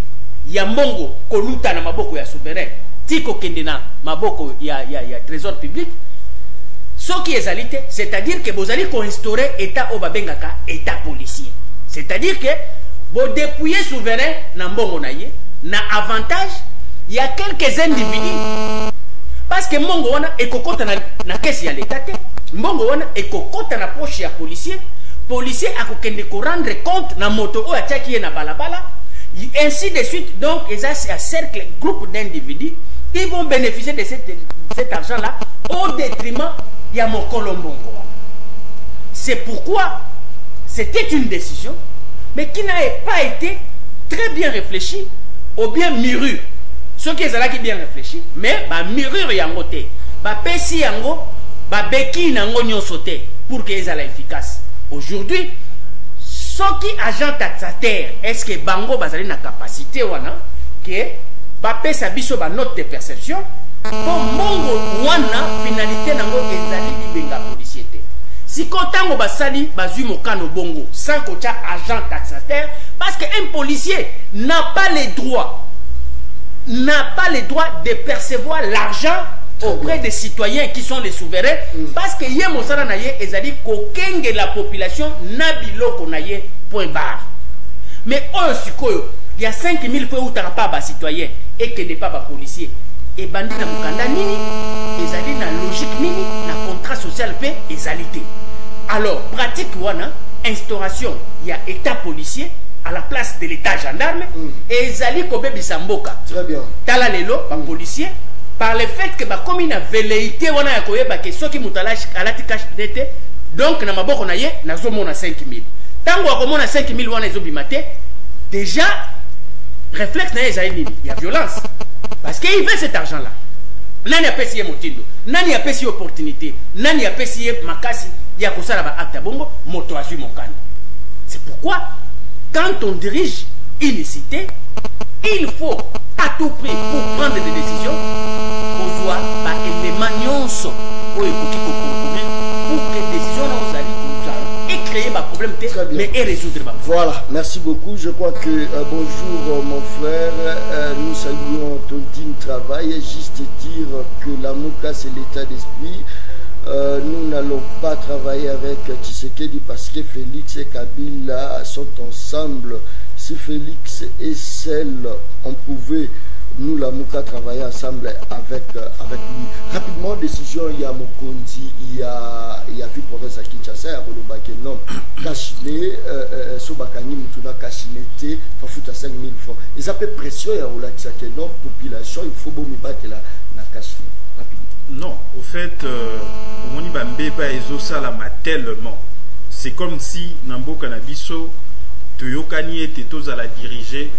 ya mbongo koluta na maboko ya souverain tiko kende na maboko ya trésor public soki ezali te c'est-à-dire que bozali ko instaurer état o babengaka état policier, c'est-à-dire que bo dépouiller souverain na mbongo na ye na avantage il y a quelques individus parce que mbongo wana ekokota na kesi ya l'état te mbongo wana ekokota na poche ya policier a kokende ko rendre compte na moto o ataki na balabala ainsi de suite. Donc ils ont un cercle groupe d'individus qui vont bénéficier de cet argent là au détriment ya mokolo mbongo. C'est pourquoi c'était une décision mais qui n'a pas été très bien réfléchie ou bien mûrue. Ceux qui ont bien réfléchi mais ba mûrure yango te ba pesi yango ba beki nango nyonso te pour que ezala efficace. Aujourd'hui, ceux qui agent taxataire, est-ce que bango bazali na capacité wana que bapé sa biso ba note de perception pour mongo wana finalité nango ezali libenga policier te. Si kotango basali bazui mokano bongo sans kocha agent taxataire parce qu'un policier n'a pas le droit de percevoir l'argent auprès des citoyens qui sont les souverains parce que yé mosala na ye ezali kokenge la population na biloko na ye point barre. Mais oyo sikoyo il y a 5000 fois où t'as pas ba citoyen et que n'est pas ba policier et bandi na mukanda nini ezali na logique nini na contrat social pe ezali te. Alors pratique wana instauration il y a état policier à la place de l'état gendarme et ezali kobebisa mboka. Très bien. Tala lelo ba policier par le fait que ba comme na velléité wana ya koyeba ke soki mutalashi alati cash nete donc na maboko na ye nazomona 5000 tango akomona 5000 wana ezobimate déjà réflexe na ye ezali nini ya violence parce que il veut cet argent là nani apesi ye motindo nani apesi ye opportunité nani apesi ye makasi ya kosala ba acte bongo moto azui mokano. C'est pourquoi quand on dirige unicité, il faut à tout prix pour prendre des décisions qu'on soit par élément nyonso pour concourir pour que les décisions nous allaient et créer un problème mais et résoudre le problème. Voilà, merci beaucoup. Je crois que bonjour mon frère, nous saluons ton digne travail et juste dire que la Mouka c'est l'état d'esprit. Nous n'allons pas travailler avec Tshisekedi parce que Félix et Kabila sont ensemble. Si Félix et Celle, on pouvait, nous la Mouka, travailler ensemble avec lui. Rapidement, décision, il y a Mokondi, il y a vu province à Kinshasa, il y a Rolobake, non, Kachine, Sobakani, Mutuna, Kachinete, Fafuta 5 000 francs. Ils appellent pression, il y a Rolakisake, non, population, il faut bomber battre la Kachine. Rapidement. Non, au fait, Omoni Bambeba Ezo Salama tellement. C'est comme si Nambo Kanabiso, Toyokani était tous à la diriger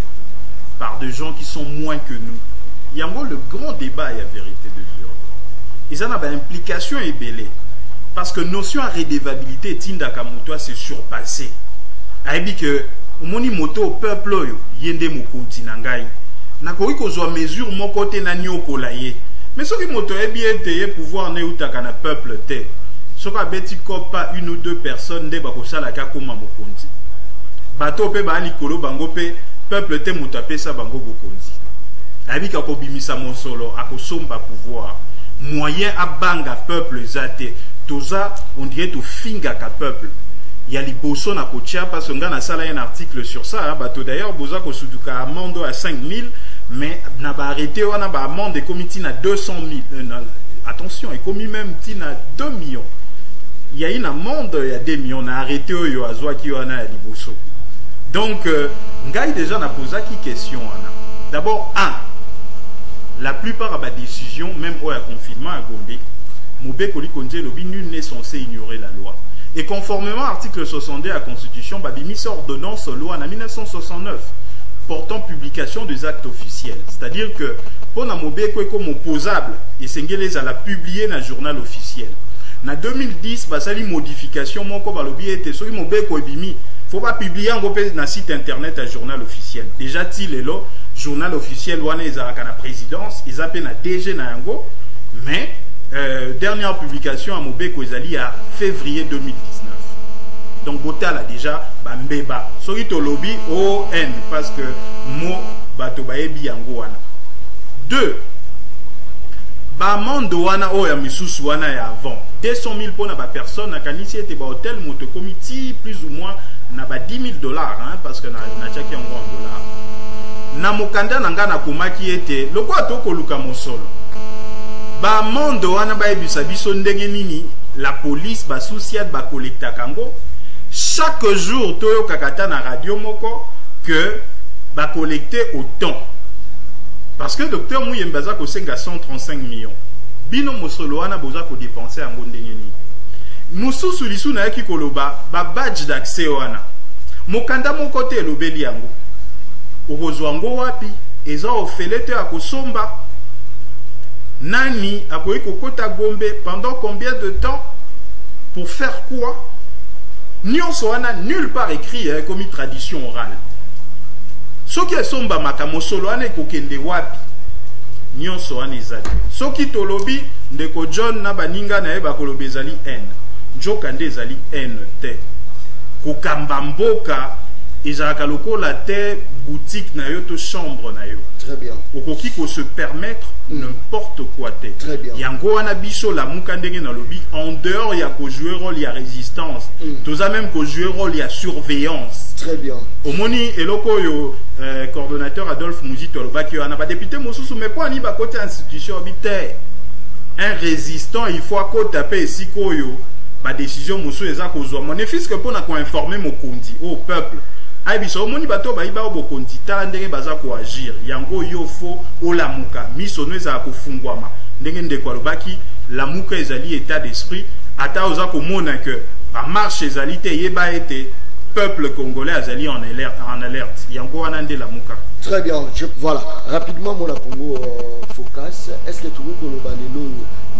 par des gens qui sont moins que nous. Il y a le grand débat, il y a vérité de Dieu. Et ça n'a pas implication et belé. Parce que notion à redevabilité, Tinda Kamutoa s'est surpassé. Il dit que Omoni Moto au peuple, Yende Mokonti Nangai. Nakori Kozo mesure mon côté Nanyo Kolaye. Mais ce qui moto est bien été pouvoir ne utaka na peuple te. Ce qui a bêti pas une ou deux personnes de bakosa la kakoma mokonzi. Bato pe ba likolo bango pe peuple te mutape sa bango bokonzi. Abi ka ko bimisa monsolo akosomba pouvoir. Moyen à banga peuple zate. Toza on dirait to finga ka peuple. Il y a liboso na kotia parce qu'on a sala un article sur ça. Bato d'ailleurs boza ko suduka amende à 5 000. Mais n'a pas arrêté, on a pas amende et commis à 200 000. Attention, et commis même à 2 millions. Il y a une amende, il y a 2 millions. On a arrêté au Azwa qui en a à Liboso. Donc, Ngaï déjà n'a posé qui question. D'abord, la plupart de la décision, même au confinement à Gombe, Moubé Kolikonje Lobi, nul n'est censé ignorer la loi. Et conformément à l'article 62 de la Constitution, Babimi ordonnance loi en 1969. Portant publication des actes officiels. C'est-à-dire que pour Namobé comme opposable, et Sengelez a la publié dans le journal officiel. En 2010, basali modification mon ko balobi était sur Mobé ko ebimi, faut pas publier en dans le site internet à journal officiel. Déjà il est là, journal officiel wana ezalaka na présidence, ils appellent na DG na yango, mais dernière publication à Mobé ko ezali à février 2019. Donc Botal a déjà Bambeba. Soki to lobby ON parce que mo bato baebi yango wana. 2. Bamando wana oya misusu wana ya avant. 200 000 pour na ba personne na kanisi ete ba hôtel moto committee plus ou moins na ba 10 000 $, hein, parce que na chaki yango en dollars. Na mokanda na nga na komaki ete loko atoko luka mosolo. Bamando wana baebisa biso ndenge nini la police ba souciat ba collecta kango. Chaque jour, Toyo Kakata na radio moko que va collecter autant. Parce que docteur Mouyembaza ko senga 135 millions. Bino mosolo ana boza ko dépenser en gondengeni. Musu sulisu na yaki koloba ba badge d'accès wana. Mokanda mon côté lobeli yango. Okozwango wapi eza ofelete akosomba. Nani akoyi kokota Gombe pendant combien de temps pour faire quoi? Nyonso wana nulle part écrit comme une tradition orale. Soki esomba makamo solo ane kokende wapi. Nyonso wana ezali. Soki tolobi ndeko John na baninga na eba kolobe ezali N. Njokande ezali N te. Kokamba mboka ezalaka lokola te boutique na yo to chambre na yo. Très bien. Okoki ko se permettre n'importe quoi te. Très bien. Yango wana biso la muka ndenge na lobi en dehors ya ko jouer rôle ya résistance. Toza même ko jouer rôle ya surveillance. Très bien. Omoni eloko yo coordonnateur Adolphe Muzito lobaki ana ba député mosusu mais quoi ni ba côté institution obité. Un résistant il faut ko taper siko yo ba décision mosu eza ko zo mon fils que pour na ko informer mokondi au peuple. Aibiso moni bato ba iba obokondi tala ndenge baza ko agir yango yo fo olamuka misono eza ko fungwama ndenge ndeko alobaki lamuka ezali état d'esprit ata oza ko mona que ba marche ezali te yeba ete peuple congolais azali en alerte yango wana nde lamuka. Très bien. Voilà rapidement mon Congo focus est-ce que tu veux que le balelo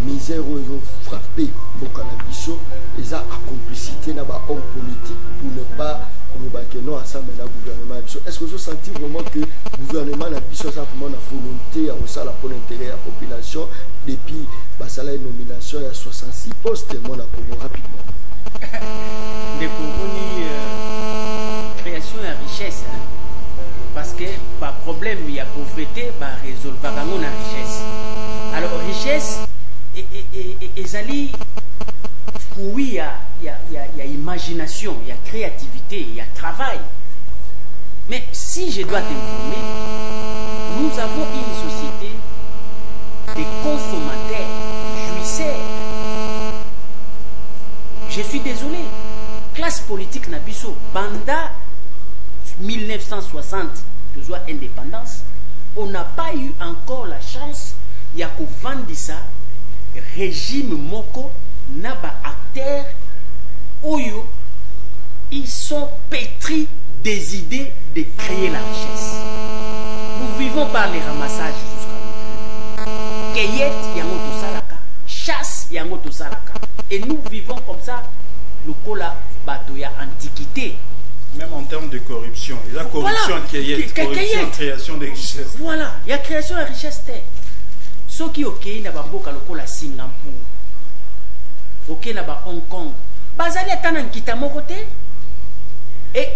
misère ont frappé Bokana Biso et ça a complicité na ba homme politique pour ne pas on va que non ensemble dans le gouvernement. Est-ce que vous sentez vraiment que le gouvernement a vraiment la volonté à ça pour l'intérêt de la population depuis la nomination il y a 66 postes mon Congo rapidement. De Congo création et richesse hein? Parce que par problème il y a pauvreté bah résolve la richesse. Alors richesse et ali oui il y a imagination, il y a créativité, il y a travail. Mais si je dois t'informer, nous avons une société de consommateurs, jouisseurs. Je suis désolé. Classe politique Nabiso, Banda 1960, toujours indépendance, on n'a pas eu encore la chance, il y a qu'au Vandissa, régime Moko, Naba acteurs, Oyo, ils sont pétris des idées de créer la richesse. Nous vivons par les ramassages jusqu'à nous. Cueillette, Yangoto Salaka. Chasse, Yangoto Salaka. Et nous vivons comme ça, le Kola Batoya Antiquité. Même en termes de corruption. Il y a corruption Voilà. cueillette, corruption création de richesses. Voilà, il y a création de richesse. Ceux qui ont créé la Bamboka, le Kola Singapour, ok, là-bas Hong Kong, Bazali Atanan Kitamokote, et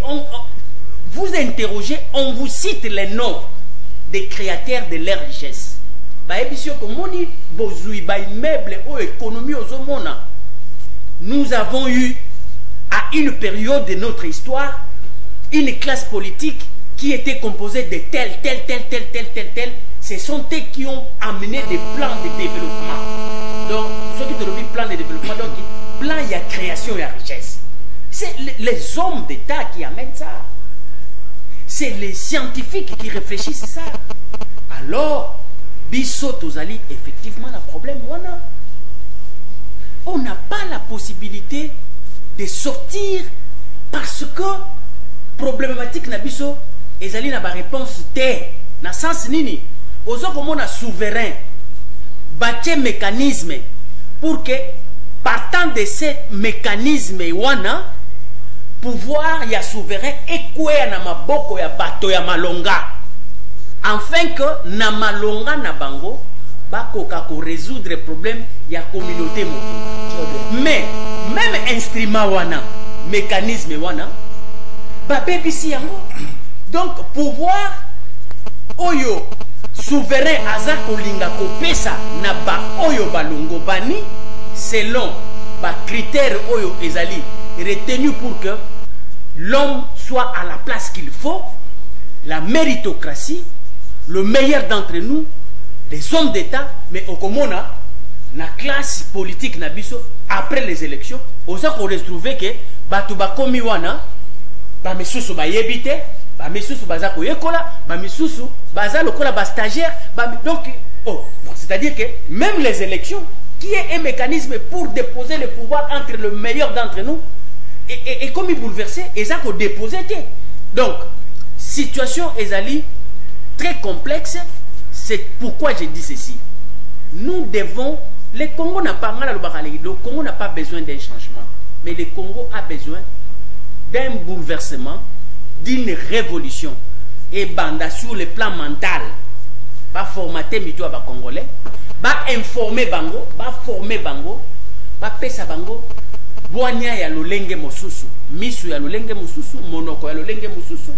vous interrogez, on vous cite les noms des créateurs de leur richesse. Nous avons eu à une période de notre histoire une classe politique qui était composée de tel. Ce sont eux qui ont amené des plans de développement. Donc, ceux qui ont dit plan de développement, donc plan, il y a création, il y a richesse. C'est les hommes d'État qui amènent ça. C'est les scientifiques qui réfléchissent ça. Alors, Bisso Tozali, effectivement, le problème, on n'a pas la possibilité de sortir parce que problématique na Bisso, ezali na ba réponse té, na sens nini. Ozo comme on a souverain, bâtir mécanisme pour que partant de ces mécanismes wana pouvoir ya souverain ekwe na maboko ya bato ya malonga afin que na malonga na bango bakoka ko résoudre les problèmes ya communauté mobimba. Mais même instrument wana mécanisme wana ba bebisi yango. Donc pouvoir oyo souverain aza kolinga kopesa na ba oyo balongo bani selon ba critères oyo ezali retenu pour que l'homme soit à la place qu'il faut, la méritocratie, le meilleur d'entre nous, les hommes d'État, mais au comona, la classe politique nabiso après les élections, on a retrouvé que batuba komiwana, ba mesusu ba yebite, ba mesusu baza ko yekola, ba mesusu baza lokola ba stagiaire, donc c'est-à-dire que même les élections qui est un mécanisme pour déposer le pouvoir entre le meilleur d'entre nous et comme il bouleversé, ils ont déposé. Donc, situation ezali très complexe. C'est pourquoi je dis ceci. Nous devons, le Congo n'a pas besoin d'un changement, mais le Congo a besoin d'un bouleversement, d'une révolution. Et banda sur le plan mental, pas formater mito à Congolais, pas informer bango, pas former bango, pas pesa bango. Boanya ya lolenge mosusu, misu ya lolenge mosusu, monoko ya lolenge mosusu.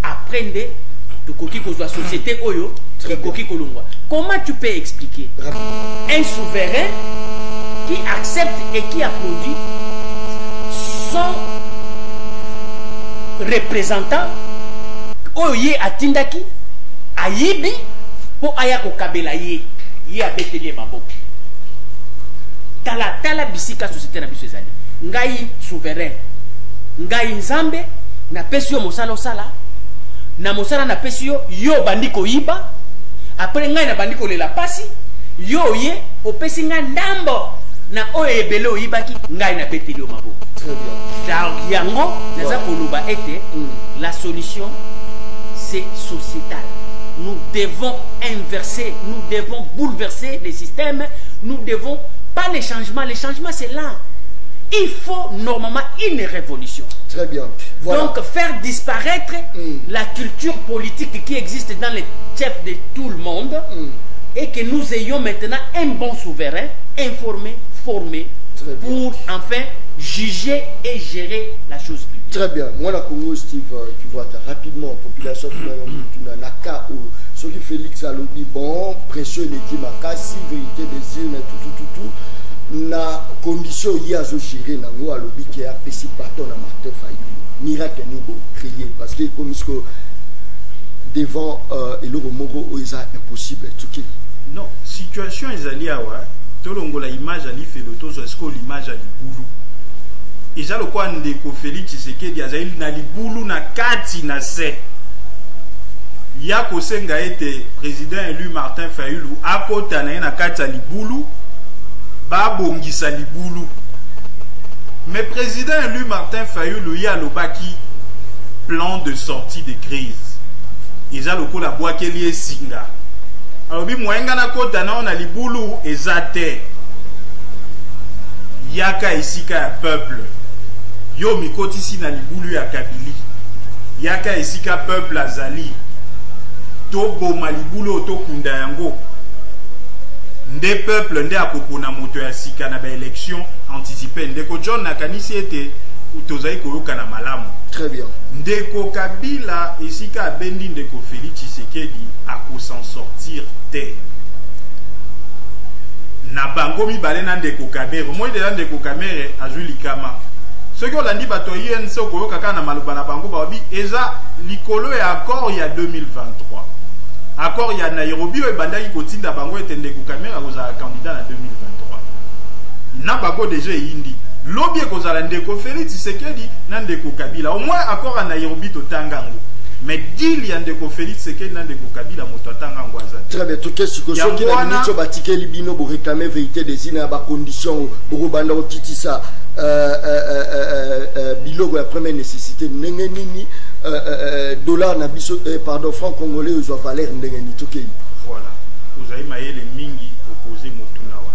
Apprendre tukoki kozwa société oyo, tukoki kolongwa. Comment tu peux expliquer un souverain qui accepte et qui applaudit son représentant oyo atindaki ayibi po aya ko kabela ye abeteli maboko. Tala bisika société na biso ezali ngai souverain ngai nzambe na pesi yo mosala osala na mosala na pesi yo bandiko yiba après ngai na bandiko lela pasi yo ye opesi ngai ndambo na oyo ebele oyibaki ngai na beteli yo maboko. Très bien. Yango naza koloba ete la solution c'est sociétal. Nous devons inverser, nous devons bouleverser les systèmes, nous devons pas les changements c'est là. il faut normalement une révolution. Très bien. Voilà. Donc faire disparaître la culture politique qui existe dans les chefs de tout le monde et que nous ayons maintenant un bon souverain informé, formé pour enfin juger et gérer la chose publique. Très bien. Moi, la Congo, Steve, tu vois, rapidement, population, tu n'as qu'à ce qui Félix a dit, bon, pression, l'équipe, makasi, vérité des îles, tout. Na condition y a gérer na nous à l'objet qui a péci partout na Martin Fayulu miracle niveau crier parce que comme ce que devant et le moro est impossible tout qui non situation ezali awa tolongo la image ali fait le tozo est-ce que l'image ali boulou et ja le quoi ndeko Félix Tshisekedi azali na libulu na kati na se ya kosenga ete président élu Martin Fayulu akota na kati ali libulu babongisa libulu mais président élu Martin Fayulu ya lobaki plan de sortie de crise eza lokola bwakeli esinga alobi mwenga na kota na libulu eza te yaka esika ya peuple yo mikotisi na libulu ya Kabili yaka esika peuple azali toboma libulu otokunda yango nde peuple nde akopona moto ya sika na ba élection anticipée ndeko John nakanisi ete tozali koyoka na malamu. Très bien. Ndeko Kabila esika abendi ndeko Félix Tshisekedi s'en sortir te na bango mibale na ndeko Kamere moi de ndeko Kamere azwi likama soki olandi bato INC okoyoka kaka na maloba na bango babi eza likolo ya accord ya 2023 accord ya Nairobi oyo ebandaki kotinda bango ete ndeko Kamere akozala candidat na 2023 na bango déjà eyindi lobi ekozala ndeko Félix Tshisekedi na ndeko Kabila au moins accord ya Nairobi totanga ngo mais deal ya ndeko Félix Tshisekedi na ndeko Kabila moto atanga ngo aza très bien tout qu'est-ce que soki na minito batike libino bo réclamer vérité des ina ba conditions bo banda otitisa bilogo ya première nécessité ndenge nini dollar na biso pardon franc congolais aux valeur ndenge ni tokei voilà vous avez mayele mingi opposé motuna wa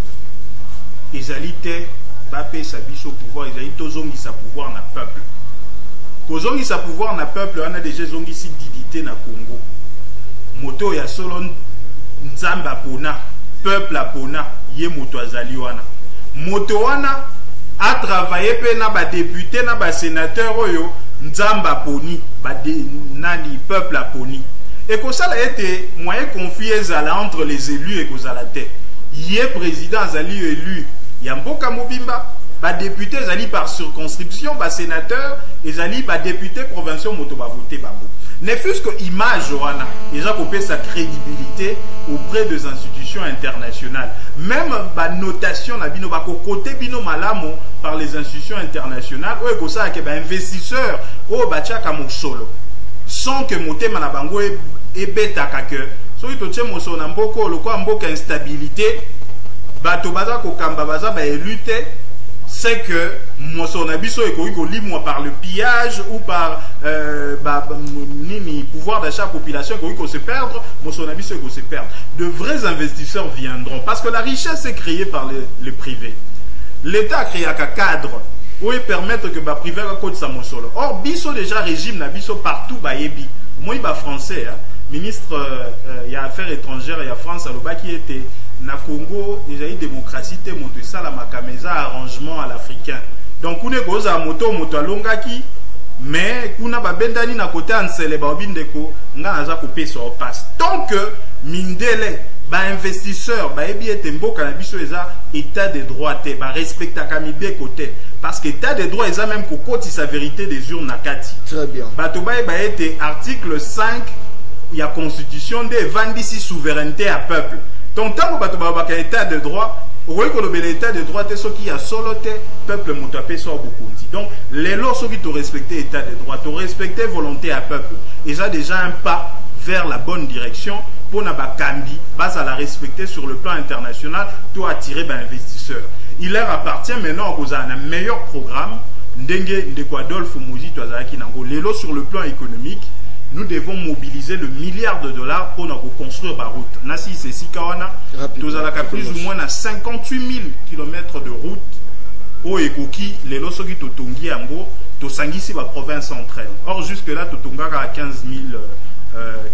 ezalité ba pesa biso pouvoir ezali tozongisa pouvoir na peuple kozongisa pouvoir na peuple wana déjà zongisi dignité na Congo moto ya solo nzamba pona peuple apona ye moto azali wana moto wana a travaillé pe na ba député na ba sénateur oyo nzamba poni ba nani peuple aponi et que ça a été moyen confié entre les élus et kozala te ye président azali élu ya mboka mobimba ba député zali par circonscription ba sénateur ezali ba député provinciaux moto ba voter bango ne fût-ce que image wana déjà copé sa crédibilité auprès des institutions internationales même ba notation na bino ba côté bino malamo par les institutions internationales o ko ça ke ba investisseur o ba tchaka mosolo sans que motema na bango e betaka que so to tche mosolo na mboko lokwa mboka instabilité bato baza ko kamba baza ba éluté c'est que mon abisso est limoi par le pillage ou par pouvoir d'achat population qu'on se perdre, mon abisso est se perdre. De vrais investisseurs viendront parce que la richesse est créée par le privé. L'État a créé un cadre où il permettre que le privé côté sa solo. Or bisso déjà régime na bisso partout ba yebi. Moi il français ministre il y a affaires étrangères il y a France aloba qui était na Congo déjà une démocratie te moto sala makameza arrangement à l'africain donc on est goza moto alongaki mais kuna ba bendani na côté ansele ba obindeko nga naza ko pesa au passe tant que mindele ba investisseur ba ebi ete mboka na biso eza état de droit te ba respecta kamibe côté parce que état de droit eza même ko koti sa vérité des urnes na kati très bien bato ba ete article 5 il y a constitution de vandisi souveraineté à peuple. Donc tant que l'état de droit, l'état de droit c'est ce qui a solo peuple mutapé sur beaucoup. Donc les lois sont qui te respecter l'état de droit, te respecter volonté à peuple. Et ça déjà un pas vers la bonne direction pour n'aba cambi, base à la respecter sur le plan international, toi attirer ben investisseurs. Il leur appartient maintenant aux un meilleur programme ndenge ndeko Adolphe Muzi toazaki nango lelo sur le plan économique. Nous devons mobiliser le milliard de dollars pour nous construire la route. Nasi c'est si kawana, nous avons plus ou moins à 58 000 km de route o ekoki lelo soki totongi yango tosangisi ba province entre elles. Or jusque là totongaka à 15 000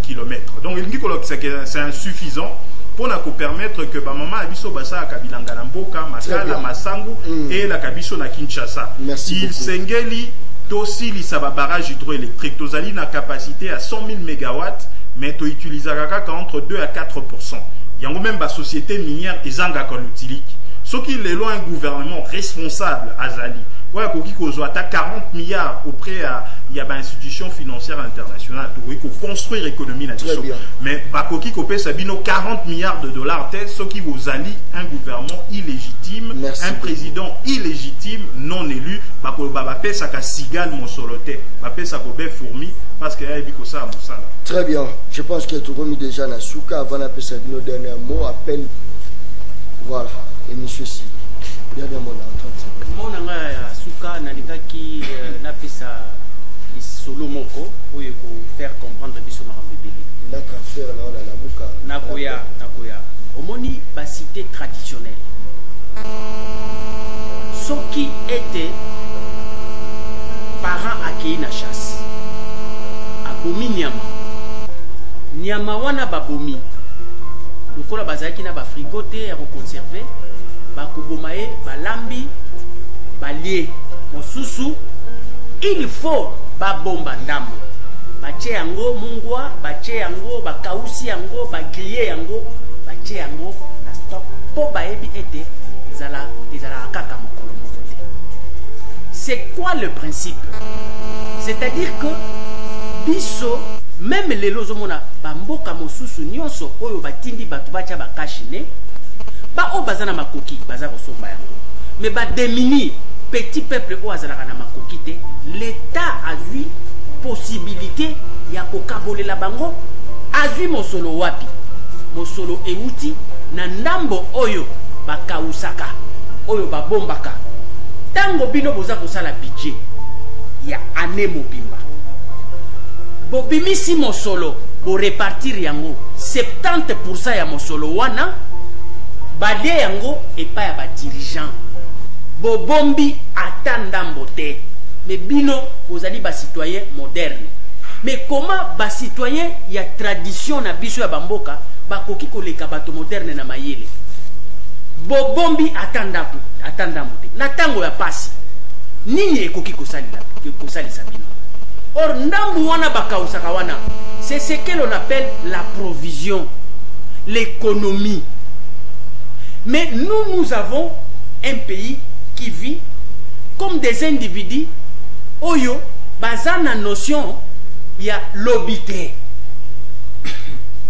kilomètres. Donc c'est insuffisant pour nous permettre que ba maman abiso basa akabilanga na mboka Makala Masangu et la kabiso na Kinshasa. Il sengeli tosi li saba barrage hydroélectrique tozali na capacité à 100 000 mégawatts mais to utilisaka entre 2 à 4%. Yango même ba société minière ezanga ka l'utilique. Ce qui est loin un gouvernement responsable azali. Ouais, koki kozo ata 40 milliards auprès il y a une institution financière internationale pour construire l'économie nationale. Mais bakoki kopé sabino 40 milliards de dollars tel ce qui vous allie un gouvernement illégitime, un président illégitime non élu, bako babapé saka sigal mosolote, babé sakobe fourmi parce que y a ça à Moussala. Très bien. Je pense que tout remis déjà na souka avant d'appeler sabino dernier mot appel. Voilà. Et monsieur si dernier mot là. Mon anga suka nalingaki napesa solo moko oyo ko faire comprendre biso makambo ebele naka faire na la muka nakoya omoni ba cité traditionnelle soki était parent akei na chasse abomi nyama wana babomi lokola bazalaki na ba frigo te ya ko conserver bakoboma ye balambi balie mosusu il faut babomba ndambo batie yango mungwa batie yango bakausi yango bagrie yango batie yango na stop po bayebi ete ezala kaka mokolo moko te. C'est quoi le principe? C'est-à-dire que biso même lelo ozomona bamboka mosusu nyonso oyo batindi bato batia bakashine ba o bazana makoki baza kosomba yango mais ba démini petit peuple o azalaka na makoki te l'état a eu possibilité ya kokabolela bango azwi mosolo wapi mosolo euti na ndambo oyo bakausaka oyo babombaka tango bino boza kosala budget ya année mobimba bobimisi mosolo bo répartir yango 70% ya mosolo wana balie yango epa ya ba dirigeant bobombi ata ndambo te mais bino bozali ba citoyen moderne mais comment ba citoyen ya tradition na biso ya bamboka bakoki koleka bato moderne na mayele bobombi ata ndambo te na tango ya pasi nini ekoki kosalisa bino. Or ndambo wana bakausaka wana c'est ce que l'on appelle la provision, l'économie. Mais nous avons un pays qui vit comme des individus oyo bazana notion il y a l'obité.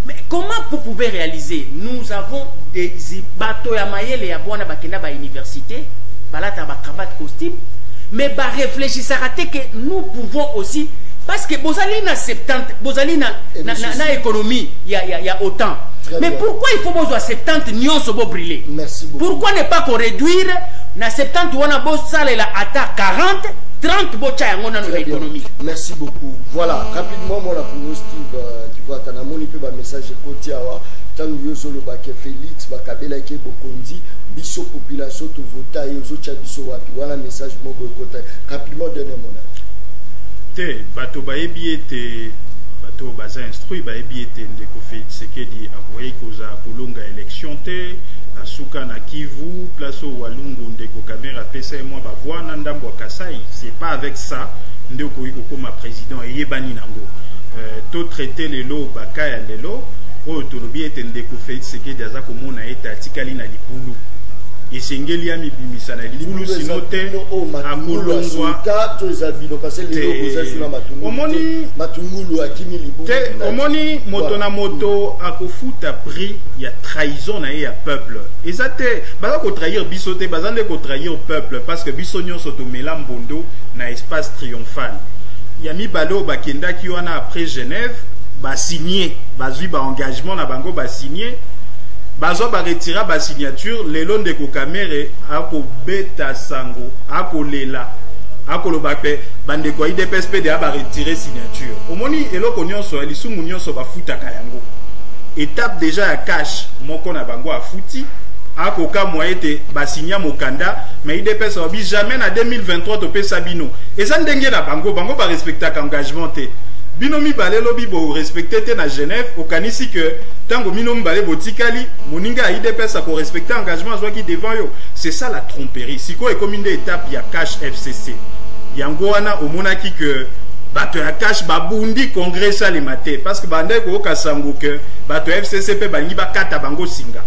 Mais comment vous pouvez réaliser? Nous avons des bateaux ya mayele ya bwana bakenda ba université balata ba cravate costume mais ba réfléchissaka te que nous pouvons aussi parce que bozali na 70 bozali na économie il y a autant. Mais pourquoi il faut besoin 70 nyonso bo briller? Merci beaucoup. Pourquoi ne pas qu'on réduire na 70 wana bo salela ata 40 30 bo cha yango na l'économie. Merci beaucoup. Voilà, rapidement mon pour Steve tu vois tanamoni pe ba message côté awa tango yozo lo ba ke Félix ba kabela ke bokondi biso population to vota yozo cha biso wapi wana message mo boycota rapidement dernier mot. Te bato bayebi ete bato baza instruit bayebi ete ndeko Félix Tshisekedi avoye koza kolonga élection te asuka na Kivu place au Walungu ndeko Kamera pesa moi bavoi na ndambo Kasai. C'est pas avec ça ndeko iko koma président eyebani nango to traiter lelo bakaya lelo oyo tolobi ete ndeko Félix Tshisekedi aza komona ete atikali na libulu esengeli ya mibimisa na libulu sino te akolongwa omoni matungulu akimi libulu te omoni moto na moto akofuta prix ya trahison na ya peuple eza te baza ko trahir biso te baza nde ko trahir peuple parce que biso nyonso tomela mbondo na espace triomphal ya mibale oyo bakendaki wana après Genève basigné bazwi ba engagement na bango basigné bazo ba retira ba signature lelo ndeko Kamere ako beta sango ako lela ako loba pe bandeko IDPS de ba retirer signature omoni eloko nyonso elisumu nyonso ba futa kayango étape déjà ya cash moko na bango afuti akoka moyete basinya mokanda mais IDPS obi jamais na 2023 to pesa bino eza ndenge na bango ba respectaka engagement te bino mibale lobi bo respecter te na Genève okanisi que tango bino mibale botikali moninga IDPS ko respecter engagement zwaki devant yo. C'est ça la tromperie. Siko ekomi nde étape ya cash FCC yango wana omonaki que bato ya cash babundi congrès salema te parce que bande ko kasango que bato FCC pe bangi bakata bango singa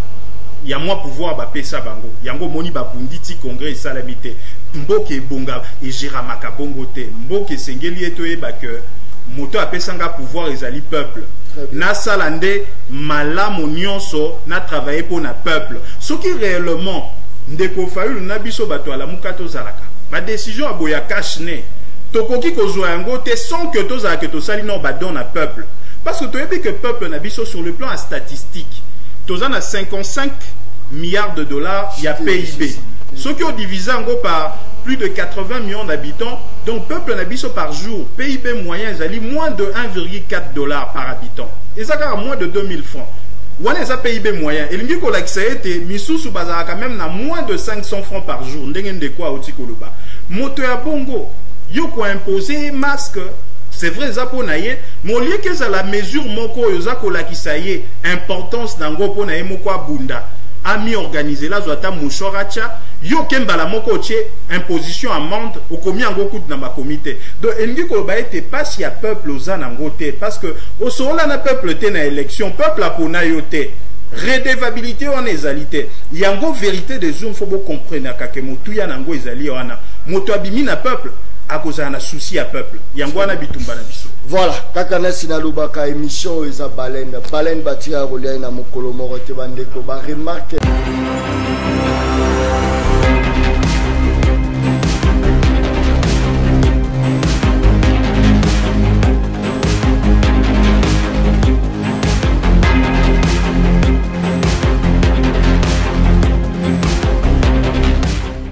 ya moi pouvoir bapesa bango yango moni babundi ti congrès salema te mboke ebonga ejira makabongo te mboke sengeli eto yeba que moto apesanga pouvoir ezali peuple na salande malamu nyonso na travailler pour na peuple ce qui réellement ndeko Fayulu na biso bato ala mukato zalaka ba décision aboya cash ne tokoki kozwa yango te sans que tozala que tosali non ba don na peuple parce que toyebi que peuple na biso sur le plan statistique tozana 55 milliards de dollars ya PIB ce qui est divisé yango par plus de 80 millions d'habitants donc peuple na biso par jour PIB moyen ezali moins de 1,4 $ par habitant ezaka moins de 2000 francs wana eza PIB moyen elingi kolakisa ete misusu bazalaka même na moins de 500 francs par jour ndenge ndeko auti koloba moto ya bongo yo ko imposer masque c'est vrai za po na ye mais au lieu que ça la mesure moko yo za kolakisa ye importance nango po na ye moko abunda ami organisé la zwata mouchoracha yo kembala moko tie imposition amende okomi yango kutu na ba comité donc elingi koloba ete passe ya peuple oza nango te parce que osola na peuple te na élection peuple apona yo te redevabilité wana ezali te yango vérité des jours faut bo comprendre kake motu ya nango ezali wana moto abimi na peuple akozala na souci ya peuple yango wana bitumba na biso. Voilà, kaka nasi na lobaka émission eza baleine batia rolia na mokolo moko te bandeko ba remarque